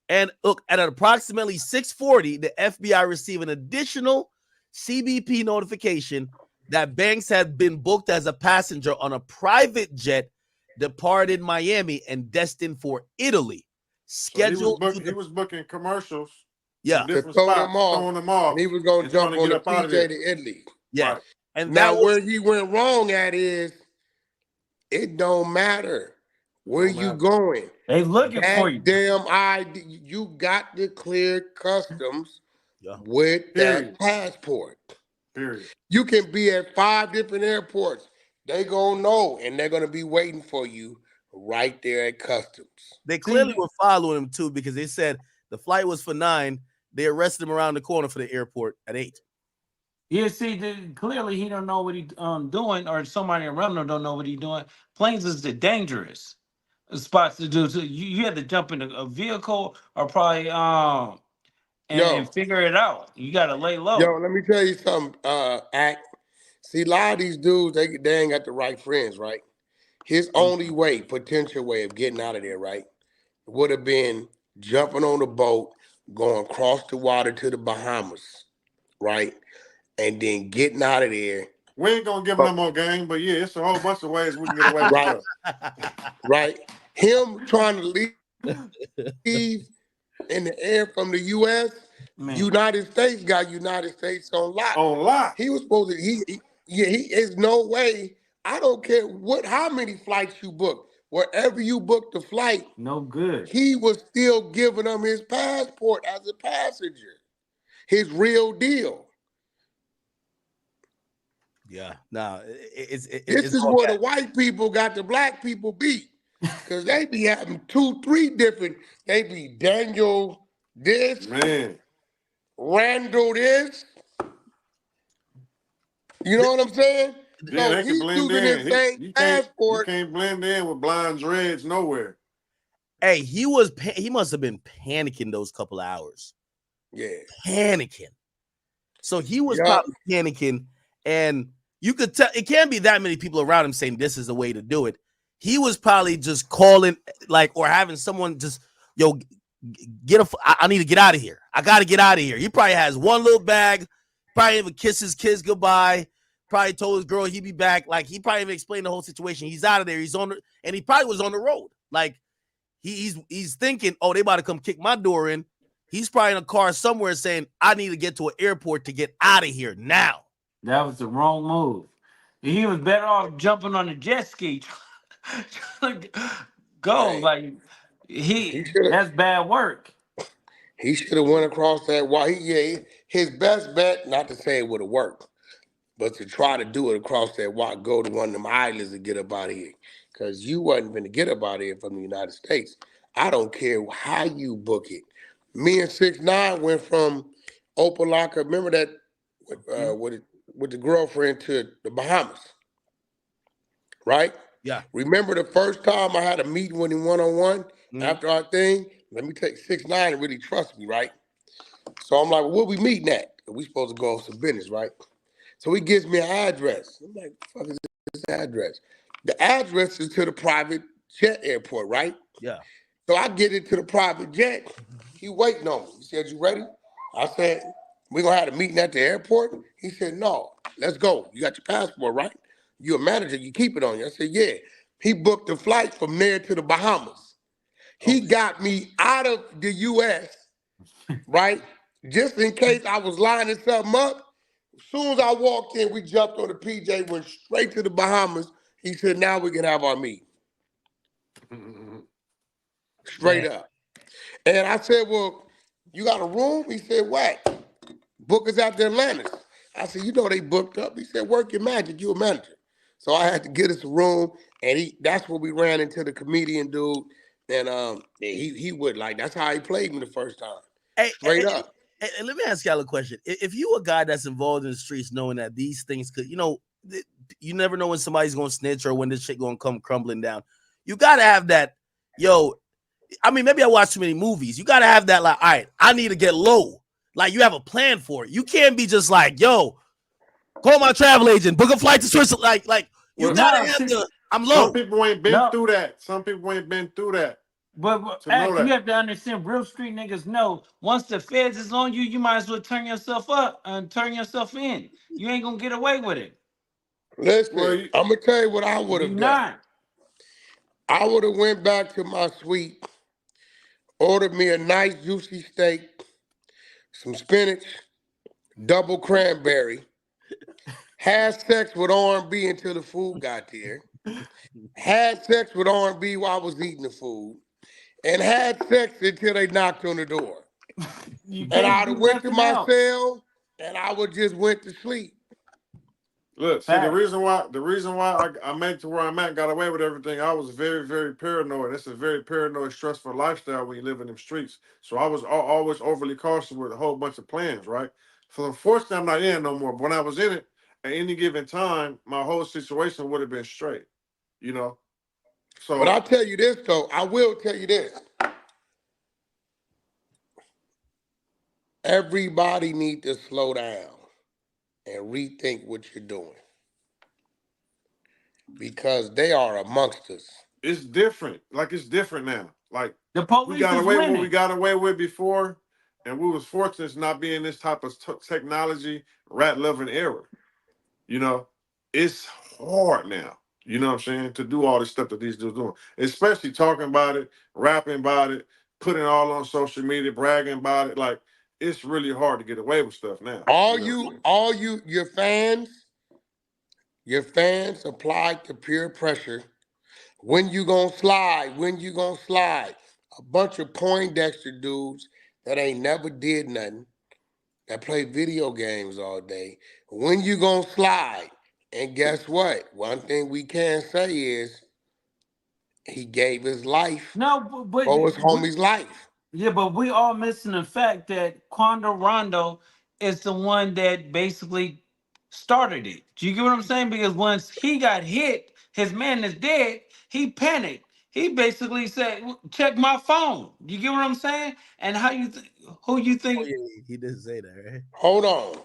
And look, at approximately 6:40, the FBI received an additional CBP notification that Banks had been booked as a passenger on a private jet departed Miami and destined for Italy. Scheduled. So he was booking commercials. Yeah, different spots, throwing them off. And he was going to jump on the PJ to Italy. Yeah, right. And now where he went wrong at is it don't matter where you going. They looking for you. Damn ID, you got to clear customs with that passport. Period. You can be at 5 different airports. They gonna know, and they're gonna be waiting for you right there at customs. They clearly were following him too because they said the flight was for 9. They arrested him around the corner for the airport at 8. Yeah, see, clearly he don't know what he's doing, or somebody around him don't know what he's doing. Planes is the dangerous spots to do. So you had to jump in a vehicle or probably and figure it out. You got to lay low. Yo, let me tell you something, Act. See, a lot of these dudes, they ain't got the right friends, right? His only potential way of getting out of there, right, would have been jumping on a boat, going across the water to the Bahamas, right? And then getting out of there. We ain't gonna give him no more game, but yeah, it's a whole bunch of ways we can get away with stuff. Right. Him trying to leave in the air from the U.S. United States got United States on lock. On lock. He was supposed to. He is no way. I don't care how many flights you book. Wherever you book the flight, no good. He was still giving him his passport as a passenger, his real deal. Yeah, no, this is where the white people got the black people beat, because they be having 2, 3 different. They be Daniel this, Randall this. You know what I'm saying? Yeah, so they he's can blend using in. his same passport. You can't blend in with blind dreads nowhere. Hey, he must have been panicking those couple of hours. Yeah, panicking. So he was probably panicking, and you could tell it can't be that many people around him saying this is the way to do it. He was probably just calling, or having someone just, I need to get out of here. I got to get out of here. He probably has one little bag, probably even kiss his kids goodbye, probably told his girl he'd be back. Like he probably even explained the whole situation. He's out of there. And he probably was on the road. Like he's thinking, oh, they about to come kick my door in. He's probably in a car somewhere saying, I need to get to an airport to get out of here now. That was the wrong move. He was better off jumping on a jet ski. Go, Hey, like that's bad work. He should have went across that wall. His best bet, not to say it would have worked, but to try to do it across that wall, go to one of them islands and get up out of here. Because you wasn't going to get up out of here from the United States. I don't care how you book it. Me and 6ix9ine went from Opalaka, remember that, with the girlfriend to the Bahamas, right? Yeah. Remember the first time I had a meeting with him one-on-one after our thing? Let me take 6ix9ine and really trust me, right? So I'm like, well, where we meeting at? We supposed to go on some business, right? So he gives me an address. I'm like, what the fuck is this address? The address is to the private jet airport, right? Yeah. So I get into the private jet. He waiting on me. He said, you ready? I said, we gonna have a meeting at the airport? He said, no, let's go. You got your passport, right? You're a manager, you keep it on you. I said, yeah. He booked a flight from there to the Bahamas. He got me out of the U.S., right? Just in case I was lining something up. As soon as I walked in, we jumped on the PJ, went straight to the Bahamas. He said, now we can have our meeting. Straight up. And I said, well, you got a room? He said, what? Book us out to Atlantis. I said, you know they booked up. He said, work your magic, you a manager. So I had to get us a room, and that's where we ran into the comedian dude. And he would, like, that's how he played me the first time. Straight up. And let me ask y'all a question. If you a guy that's involved in the streets knowing that these things could, you never know when somebody's going to snitch or when this shit going to come crumbling down. You got to have that, I mean, maybe I watch too many movies. You got to have that, like, all right, I need to get low. Like, you have a plan for it. You can't be just like, yo, call my travel agent, book a flight to Switzerland. Like you got to have the, I'm low. Some people ain't been through that. Some people ain't been through that. But you have to understand, real street niggas know once the feds is on you, you might as well turn yourself up and turn yourself in. You ain't gonna get away with it. Listen, I'm gonna tell you what I would have done. I would have went back to my suite, ordered me a nice juicy steak, some spinach, double cranberry, had sex with R&B until the food got there, had sex with R&B while I was eating the food, and had sex until they knocked on the door. And I'd have went to my cell, and I would just went to sleep. Look, see, the reason why I made it to where I'm at, got away with everything, I was very, very paranoid. It's a very paranoid, stressful lifestyle when you live in them streets. So I was always overly cautious with a whole bunch of plans, right? So unfortunately, I'm not in it no more. But when I was in it, at any given time, my whole situation would have been straight, So, but I'll tell you this, though. I will tell you this. Everybody need to slow down and rethink what you're doing. Because they are amongst us. It's different. Like, it's different now. Like, the police we got away with what we got away with before, and we was fortunate to not be in this type of technology rat-loving era. It's hard now. You know what I'm saying? To do all this stuff that these dudes doing. Especially talking about it, rapping about it, putting it all on social media, bragging about it. Like, it's really hard to get away with stuff now. Your fans applied to peer pressure. When you gonna slide? When you gonna slide? A bunch of Poindexter dudes that ain't never did nothing, that play video games all day. When you gonna slide? And guess what? One thing we can say is he gave his life for his homie's life. Yeah, but we all missing the fact that Quando Rondo is the one that basically started it. Do you get what I'm saying? Because once he got hit, his man is dead, he panicked. He basically said, check my phone. You get what I'm saying? And who you think? Oh, yeah, he didn't say that, right? Hold on.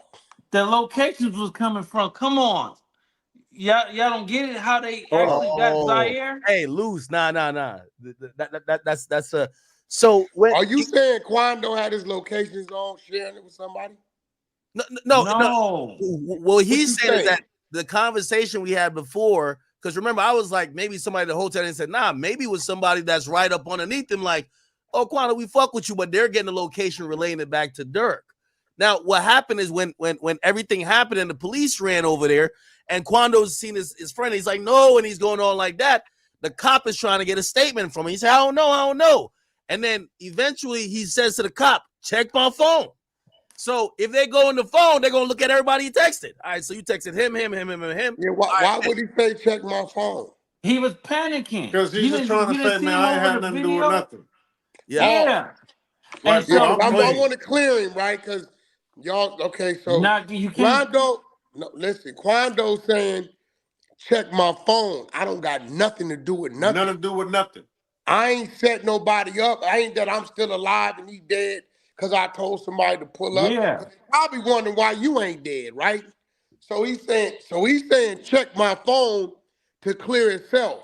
The locations was coming from. Come on. Y'all don't get it how they actually got Zaire? Hey, Luce, nah. That's a so when are you saying Quando had his locations on sharing it with somebody? No. Well, he's saying is that the conversation we had before, because remember, I was like, maybe somebody at the hotel and said, nah, maybe it was somebody that's right up underneath him, like, oh, Quando, we fuck with you, but they're getting the location relating it back to Durk. Now, what happened is when everything happened and the police ran over there and Quando's seen his friend, he's like, no, and he's going on like that. The cop is trying to get a statement from him. He said, I don't know. And then eventually he says to the cop, check my phone. So if they go in the phone, they're going to look at everybody he texted. All right, so you texted him. Yeah, why would he say check my phone? He was panicking. Because he's just trying to say, man, I ain't had nothing to do with nothing. Yeah. Like, yeah, bro, I clean. want to clear him, right? Because y'all, okay, so you can't. Quando, no, listen, Quando saying, check my phone. I don't got nothing to do with nothing. Nothing to do with nothing. I ain't set nobody up. I ain't that I'm still alive and he dead because I told somebody to pull up. Yeah. But they probably wondering why you ain't dead, right? So he's saying, check my phone to clear itself.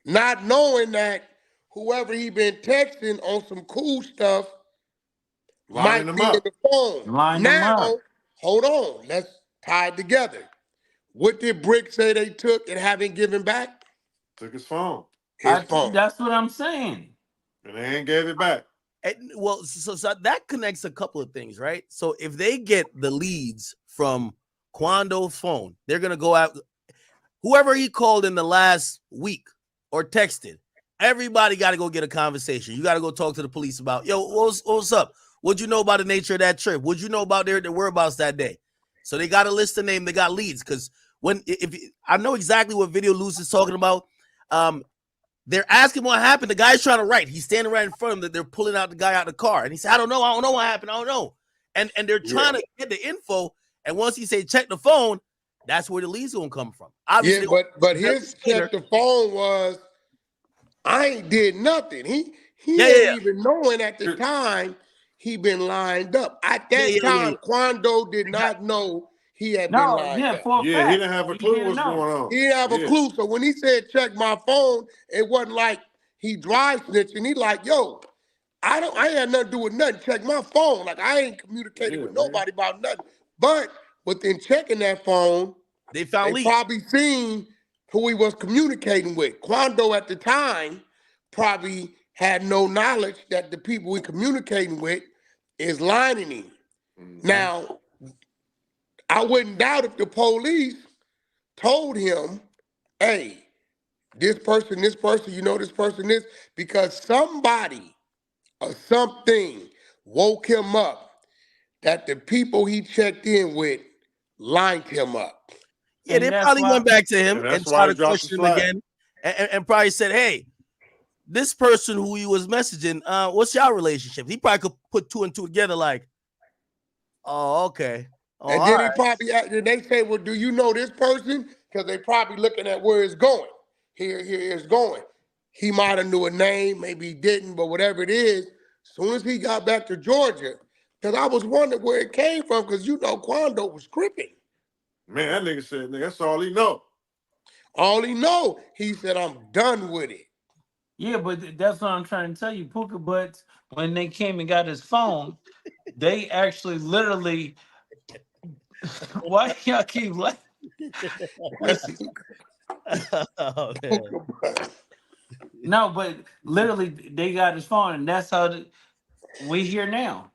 Not knowing that whoever he been texting on some cool stuff might be in the phone. Now, hold on. Let's tie it together. What did Brick say they took and haven't given back? Took his phone. His phone. That's what I'm saying. And they ain't gave it back. And, well, so that connects a couple of things, right? So if they get the leads from Quando's phone, they're going to go out. Whoever he called in the last week or texted, everybody got to go get a conversation. You got to go talk to the police about, yo, what's up? What'd you know about the nature of that trip? What'd you know about their whereabouts that day? So they got a list of names. They got leads. Because if I know exactly what video Luce is talking about, they're asking what happened. The guy's trying to write. He's standing right in front of them. They're pulling out the guy out of the car. And he said, I don't know what happened. I don't know. And they're trying to get the info. And once he say check the phone, that's where the leads going to come from. Obviously, yeah, but his check the phone was, I ain't did nothing. He ain't even knowing at the time he been lined up. At that time, Quando did not know he had been lined up. For a fact. He didn't have a clue what's going on. He didn't have a clue. So when he said check my phone, it wasn't like he dry snitching. He like, yo, I ain't had nothing to do with nothing. Check my phone. Like, I ain't communicating with nobody about nothing. But within checking that phone, they probably seen who he was communicating with. Quando at the time probably had no knowledge that the people he communicating with is lining him. Mm-hmm. Now, I wouldn't doubt if the police told him, hey, this person, you know this person, this, because somebody or something woke him up that the people he checked in with lined him up. Yeah, they probably went back to him and tried to question him again and probably said, hey, this person who he was messaging, what's your relationship? He probably could put two and two together like, oh, okay. Oh, and then he probably, they say, well, do you know this person? Because they probably looking at where it's going. Here it's going. He might have knew a name, maybe he didn't, but whatever it is, as soon as he got back to Georgia, because I was wondering where it came from, because you know Quando was cripping. Man, that nigga said, nigga, that's all he know. All he know, he said, I'm done with it. Yeah, but that's what I'm trying to tell you, Puka. But when they came and got his phone, they actually literally. Why y'all keep laughing? Oh, no, but literally they got his phone, and that's how we here now.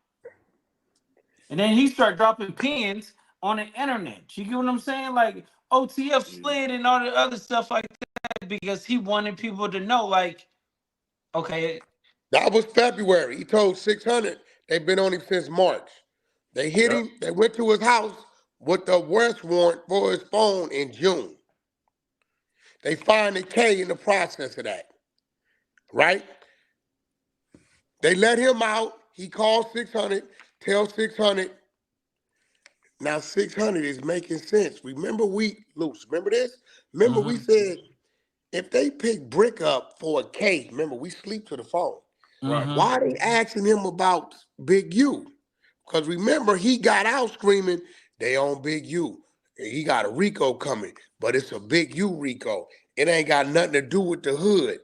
And then he started dropping pins on the internet. You get what I'm saying? Like OTF slid and all the other stuff like that because he wanted people to know, like, okay. That was February. He told 600 they've been on him since March. They hit him. They went to his house with the arrest warrant for his phone in June. They find a K in the process of that, right? They let him out. He called 600, tell 600. Now 600 is making sense. Remember Luce, remember this? Remember we said, if they pick Brick up for a K, remember we sleep to the phone. Mm-hmm. Why are they asking him about Big U? Because remember, he got out screaming, they on Big U. He got a Rico coming, but it's a Big U Rico. It ain't got nothing to do with the hood.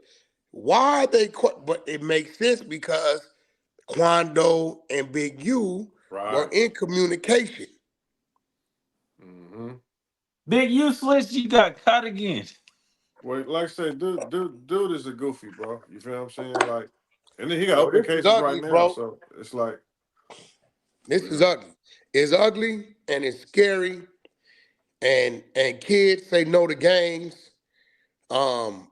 Why are they, but it makes sense because Quando and Big U were in communication. Mm-hmm. Big useless, you got caught again. Well, like I said, dude is a goofy, bro. You feel what I'm saying? Like, and then he got Bro, open this is cases right ugly, now, bro. so it's like, This is ugly. It's ugly and it's scary. And kids say no to games. I'm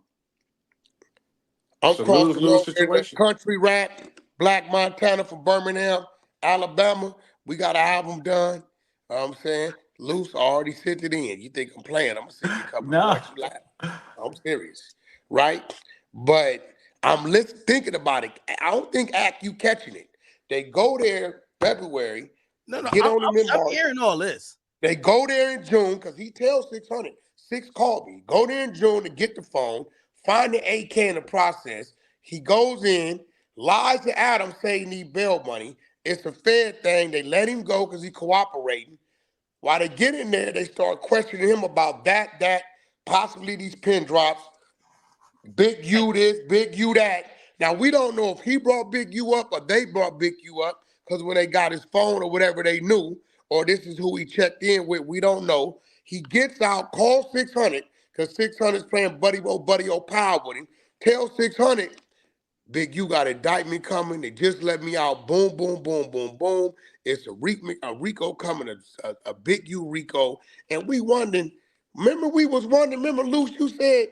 it's a crossing lose-lose over in the situation. country rap, Black Montana from Birmingham, Alabama. We got an album done. I'm saying, Luce already sent it in. You think I'm playing? I'm gonna send you a couple No. points. You laugh. I'm serious, right? But I'm thinking about it. I don't think you catching it. They go there February, No, get on them in I'm March. hearing all this. They go there in June because he tells 600. 6 called me. Go there in June to get the phone, find the AK in the process. He goes in, lies to Adam, say he need bail money. It's a fair thing. They let him go because he cooperating. While they get in there, they start questioning him about that, possibly these pin drops. Big U this, Big U that. Now, we don't know if he brought Big U up or they brought Big U up because when they got his phone or whatever they knew, or this is who he checked in with, we don't know. He gets out, calls 600 because 600 is playing buddy power with him. Tell 600, Big U got indictment coming. They just let me out. Boom, boom, boom, boom, boom. It's a Rico coming, a Big U Rico. And we wondering, remember Luce, you said,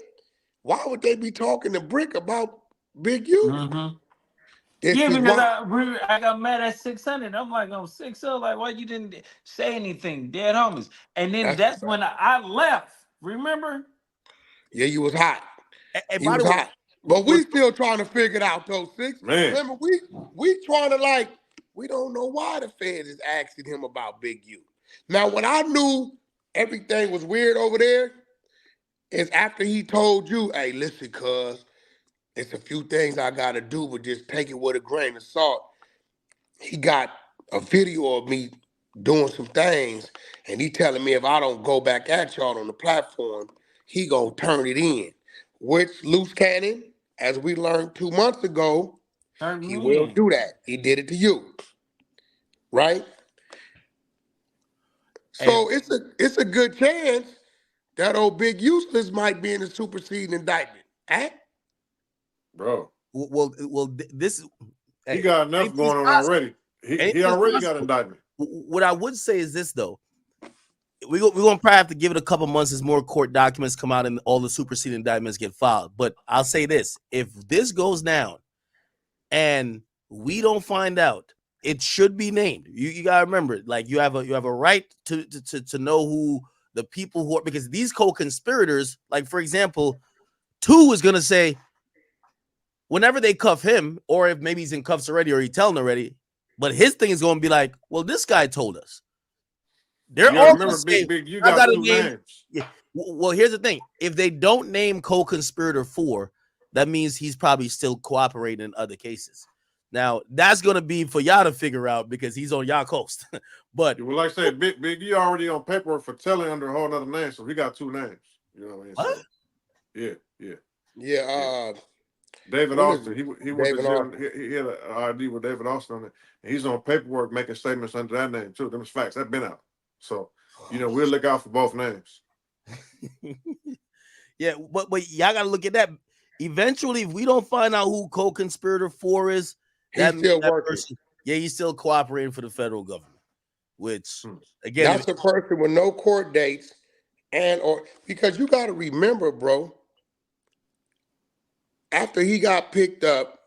why would they be talking to Brick about Big U? Mm-hmm. This Yeah, is because why. I got mad at 600. I'm like, on 60, like, why you didn't say anything, dead homies? And then that's when I left. Remember? Yeah, you was hot. And He by was the way, hot. But we still trying to figure it out, though, Six. Man. Remember, we trying to we don't know why the feds is asking him about Big U. Now, when I knew everything was weird over there, is after he told you, hey, listen, cuz, it's a few things I gotta do, but just take it with a grain of salt. He got a video of me doing some things, and he telling me if I don't go back at y'all on the platform, he gonna turn it in. Which Luce Cannon, as we learned 2 months ago, Turn he me will in. do that. He did it to you, right? So it's a good chance that old Big Useless might be in the superseding indictment. Eh? Bro. Well, this He got enough going on already. He already got indictment. What I would say is this, though. We're going to probably have to give it a couple months as more court documents come out and all the superseding indictments get filed. But I'll say this. If this goes down and we don't find out, it should be named. You got to remember, like, you have a right to know who the people who are, because these co-conspirators, like, for example, 2 is going to say, whenever they cuff him, or if maybe he's in cuffs already or he's telling already, but his thing is going to be like, well, this guy told us. They're all going to say, Big, you I got got a 2 name. names. Yeah. Well, here's the thing. If they don't name co-conspirator 4, that means he's probably still cooperating in other cases. Now, that's going to be for y'all to figure out because he's on y'all coast. But well, like I said, Big, you already on paperwork for telling under a whole other name, so he got 2 names. You know what I mean? What? So, yeah. Yeah, David what is Austin. it? He went to David jail. Austin. He had an ID with David Austin on it. And he's on paperwork making statements under that name too. Them is facts. That's been out. So, we'll look out for both names. Yeah, but y'all got to look at that. Eventually, if we don't find out who co-conspirator 4 is, He's still working. person, yeah, he's still cooperating for the federal government. Which, again, That's a person with no court dates, because you got to remember, bro. After he got picked up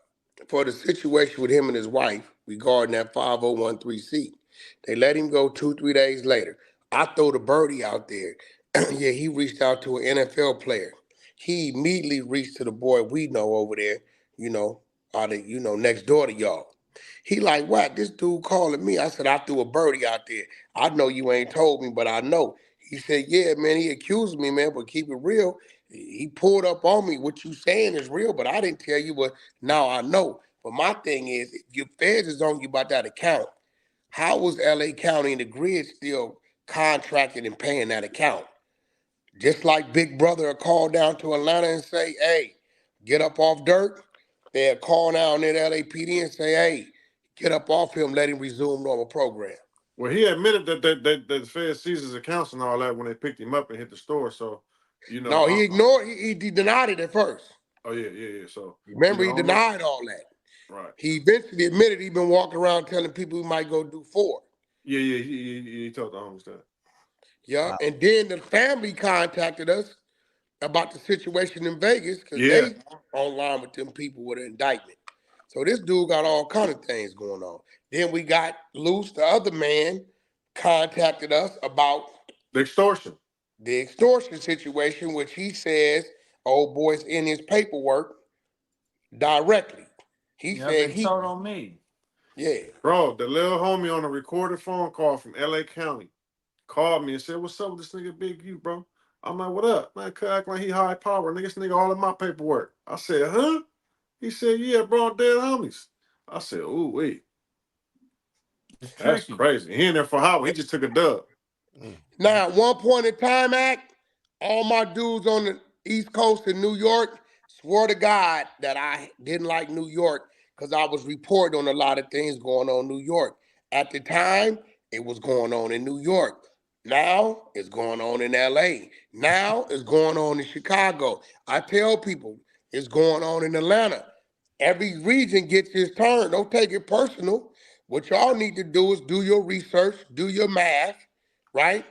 for the situation with him and his wife regarding that 5013C, they let him go 2-3 days later. I throw the birdie out there. Yeah, he reached out to an NFL player. He immediately reached to the boy we know over there, next door to y'all. He like, what? This dude calling me. I said, I threw a birdie out there. I know you ain't told me, but I know. He said, yeah, man, he accused me, man, but keep it real. He pulled up on me. What you saying is real, but I didn't tell you, but now I know. But my thing is, if your feds is on you about that account, how was LA County and the grid still contracted and paying that account? Just like Big Brother will call down to Atlanta and say, hey, get up off Durk. They'll call down at LAPD and say, hey, get up off him, let him resume normal program. Well, he admitted that the Fed seized his accounts and all that when they picked him up and hit the store. So, No, he ignored. He denied it at first. Oh yeah. So remember, he denied all that. Right. He eventually admitted he'd been walking around telling people he might go do 4. Yeah. He told the homies that. Yeah, wow. And then the family contacted us about the situation in Vegas because they online with them people with an indictment. So this dude got all kind of things going on. Then we got Luce, the other man, contacted us about the extortion. The extortion situation, which he says old boy's in his paperwork directly. He said he told on me. Yeah. Bro, the little homie on a recorded phone call from LA County called me and said, "What's up with this nigga Big U, bro?" I'm like, "What up?" Man, could act like he high power. Nigga, this nigga all in my paperwork. I said, "Huh?" He said, "Yeah, bro, dead homies." I said, "Ooh, wait. That's crazy." He in there for Howard. He just took a dub. Now, at one point in time, all my dudes on the East Coast in New York swore to God that I didn't like New York because I was reporting on a lot of things going on in New York. At the time, it was going on in New York. Now, it's going on in LA. Now, it's going on in Chicago. I tell people, it's going on in Atlanta. Every region gets its turn. Don't take it personal. What y'all need to do is do your research, do your math, right?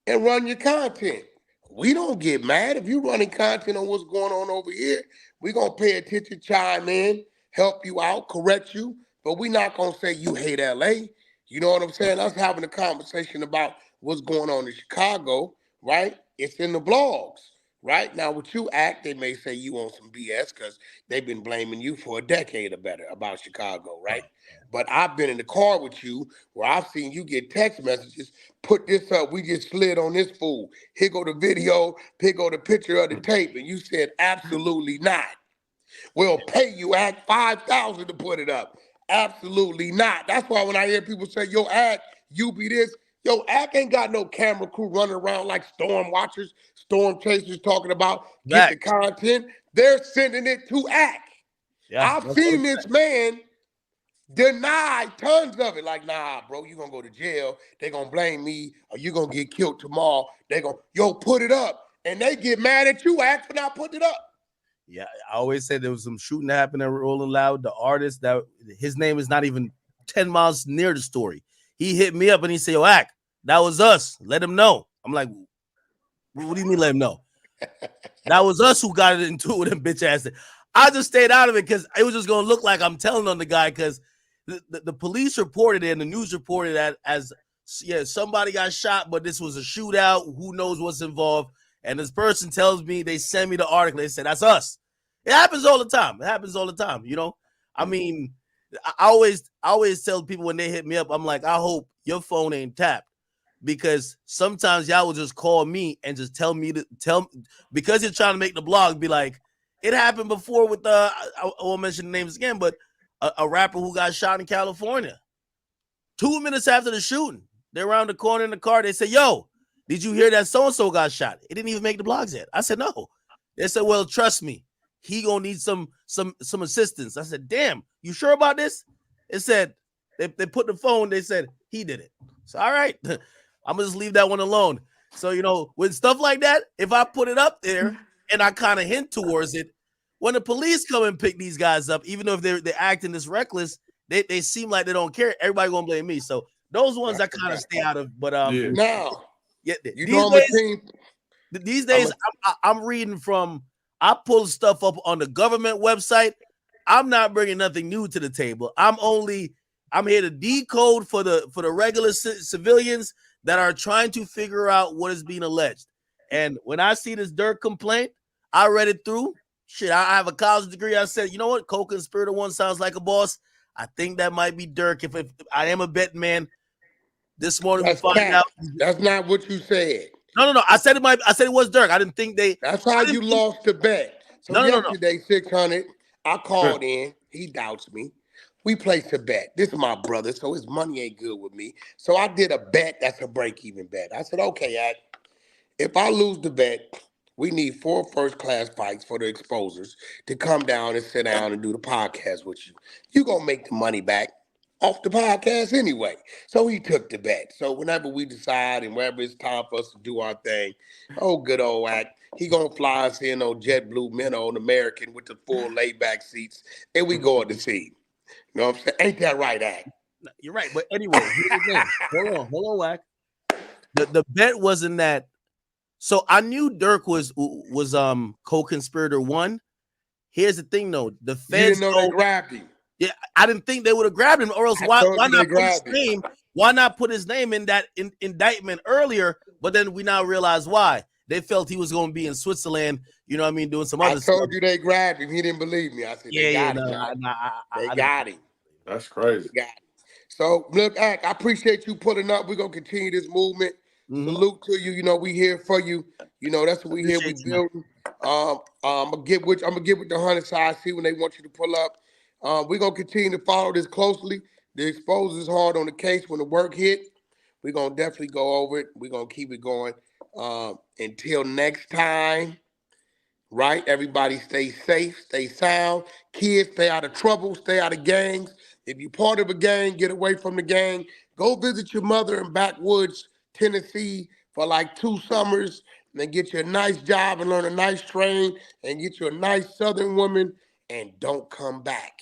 And run your content. We don't get mad if you're running content on what's going on over here. We're going to pay attention, chime in, help you out, correct you, but we're not going to say you hate LA. You know what I'm saying? Us having a conversation about what's going on in Chicago, right? It's in the blogs, right? Now, with you act, they may say you on some BS because they've been blaming you for a decade or better about Chicago, right? But I've been in the car with you where I've seen you get text messages, put this up, we just slid on this fool. Here go the video, here go the picture of the tape, and you said absolutely not. We'll pay you act $5,000 to put it up. Absolutely not. That's why when I hear people say, yo, act, you be this, yo, act ain't got no camera crew running around like storm watchers, storm chasers talking about get the content. They're sending it to act. Yeah, I've seen this man deny tons of it. Like, nah, bro, you gonna go to jail. They gonna blame me, or you gonna get killed tomorrow. They gonna, yo, put it up. And they get mad at you, act, for not putting it up. Yeah, I always said there was some shooting that happened at Rolling Loud. The artist, that his name is not even 10 miles near the story. He hit me up and he said, yo, act, that was us. Let him know. I'm like, what do you mean let him know? That was us who got it into it with him bitch ass. I just stayed out of it because it was just going to look like I'm telling on the guy because the police reported it and the news reported that as, yeah, somebody got shot, but this was a shootout. Who knows what's involved? And this person tells me, they send me the article. They said, that's us. It happens all the time. It happens all the time, you know? I mean, I always tell people when they hit me up, I'm like, I hope your phone ain't tapped. Because sometimes y'all will just call me and just tell me because you're trying to make the blog, be like, it happened before with I won't mention the names again, but a rapper who got shot in California. 2 minutes after the shooting, they're around the corner in the car. They say, yo, did you hear that so-and-so got shot? It didn't even make the blogs yet. I said, no. They said, well, trust me, he gonna need some assistance. I said, damn, you sure about this? It said, they put the phone, they said, he did it. So, all right, I'm gonna just leave that one alone. So, you know, with stuff like that, if I put it up there and I kind of hint towards it, when the police come and pick these guys up, even though if they're acting this reckless, they seem like they don't care. Everybody gonna blame me. So those ones I kind of stay out of. But now, yeah, these days I'm reading from. I pull stuff up on the government website. I'm not bringing nothing new to the table. I'm here to decode for the regular civilians that are trying to figure out what is being alleged. And when I see this Durk complaint, I read it through. Shit, I have a college degree. I said, you know what? Co-conspirator one sounds like a boss. I think that might be Durk. If I am a betting man, this morning we find out. That's not what you said. No. I said it was Durk. I didn't think they. That's how you lost the bet. So yesterday, 600, I called in. He doubts me. We placed a bet. This is my brother, so his money ain't good with me. So I did a bet that's a break-even bet. I said, okay, if I lose the bet, we need 4 first-class fights for the exposers to come down and sit down and do the podcast with you. You gonna make the money back. off the podcast anyway. So he took the bet. So whenever we decide and wherever it's time for us to do our thing, oh, good old Wack, he gonna fly us in on JetBlue Minnow on American with the full layback seats, and we going to see him. You know what I'm saying? Ain't that right, Ack? You're right. But anyway, here's the thing. Hold on, Wack. The bet wasn't that. So I knew Durk was co-conspirator one. Here's the thing, though. The feds You didn't know they grabbed him. Yeah, I didn't think they would have grabbed him, or else why not put his him. name? Why not put his name in that indictment earlier? But then we now realize why. They felt he was going to be in Switzerland, you know what I mean, doing some other stuff. I told you they grabbed him. He didn't believe me. I said, they got him. They got him. That's crazy. They got him. So, look, Ack, I appreciate you pulling up. We're going to continue this movement. Salute to you. You know, we here for you. You know, that's what we here. We building. I'm gonna get with the 100 side, see when they want you to pull up. We're gonna continue to follow this closely. The expose is hard on the case. When the work hit, we're gonna definitely go over it. We're gonna keep it going. Until next time, right? Everybody stay safe, stay sound. Kids, stay out of trouble, stay out of gangs. If you're part of a gang, get away from the gang. Go visit your mother in backwoods, Tennessee for like 2 summers, and then get you a nice job and learn a nice trade and get you a nice Southern woman and don't come back.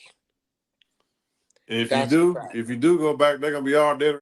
If you do go back, they're gonna be all dead.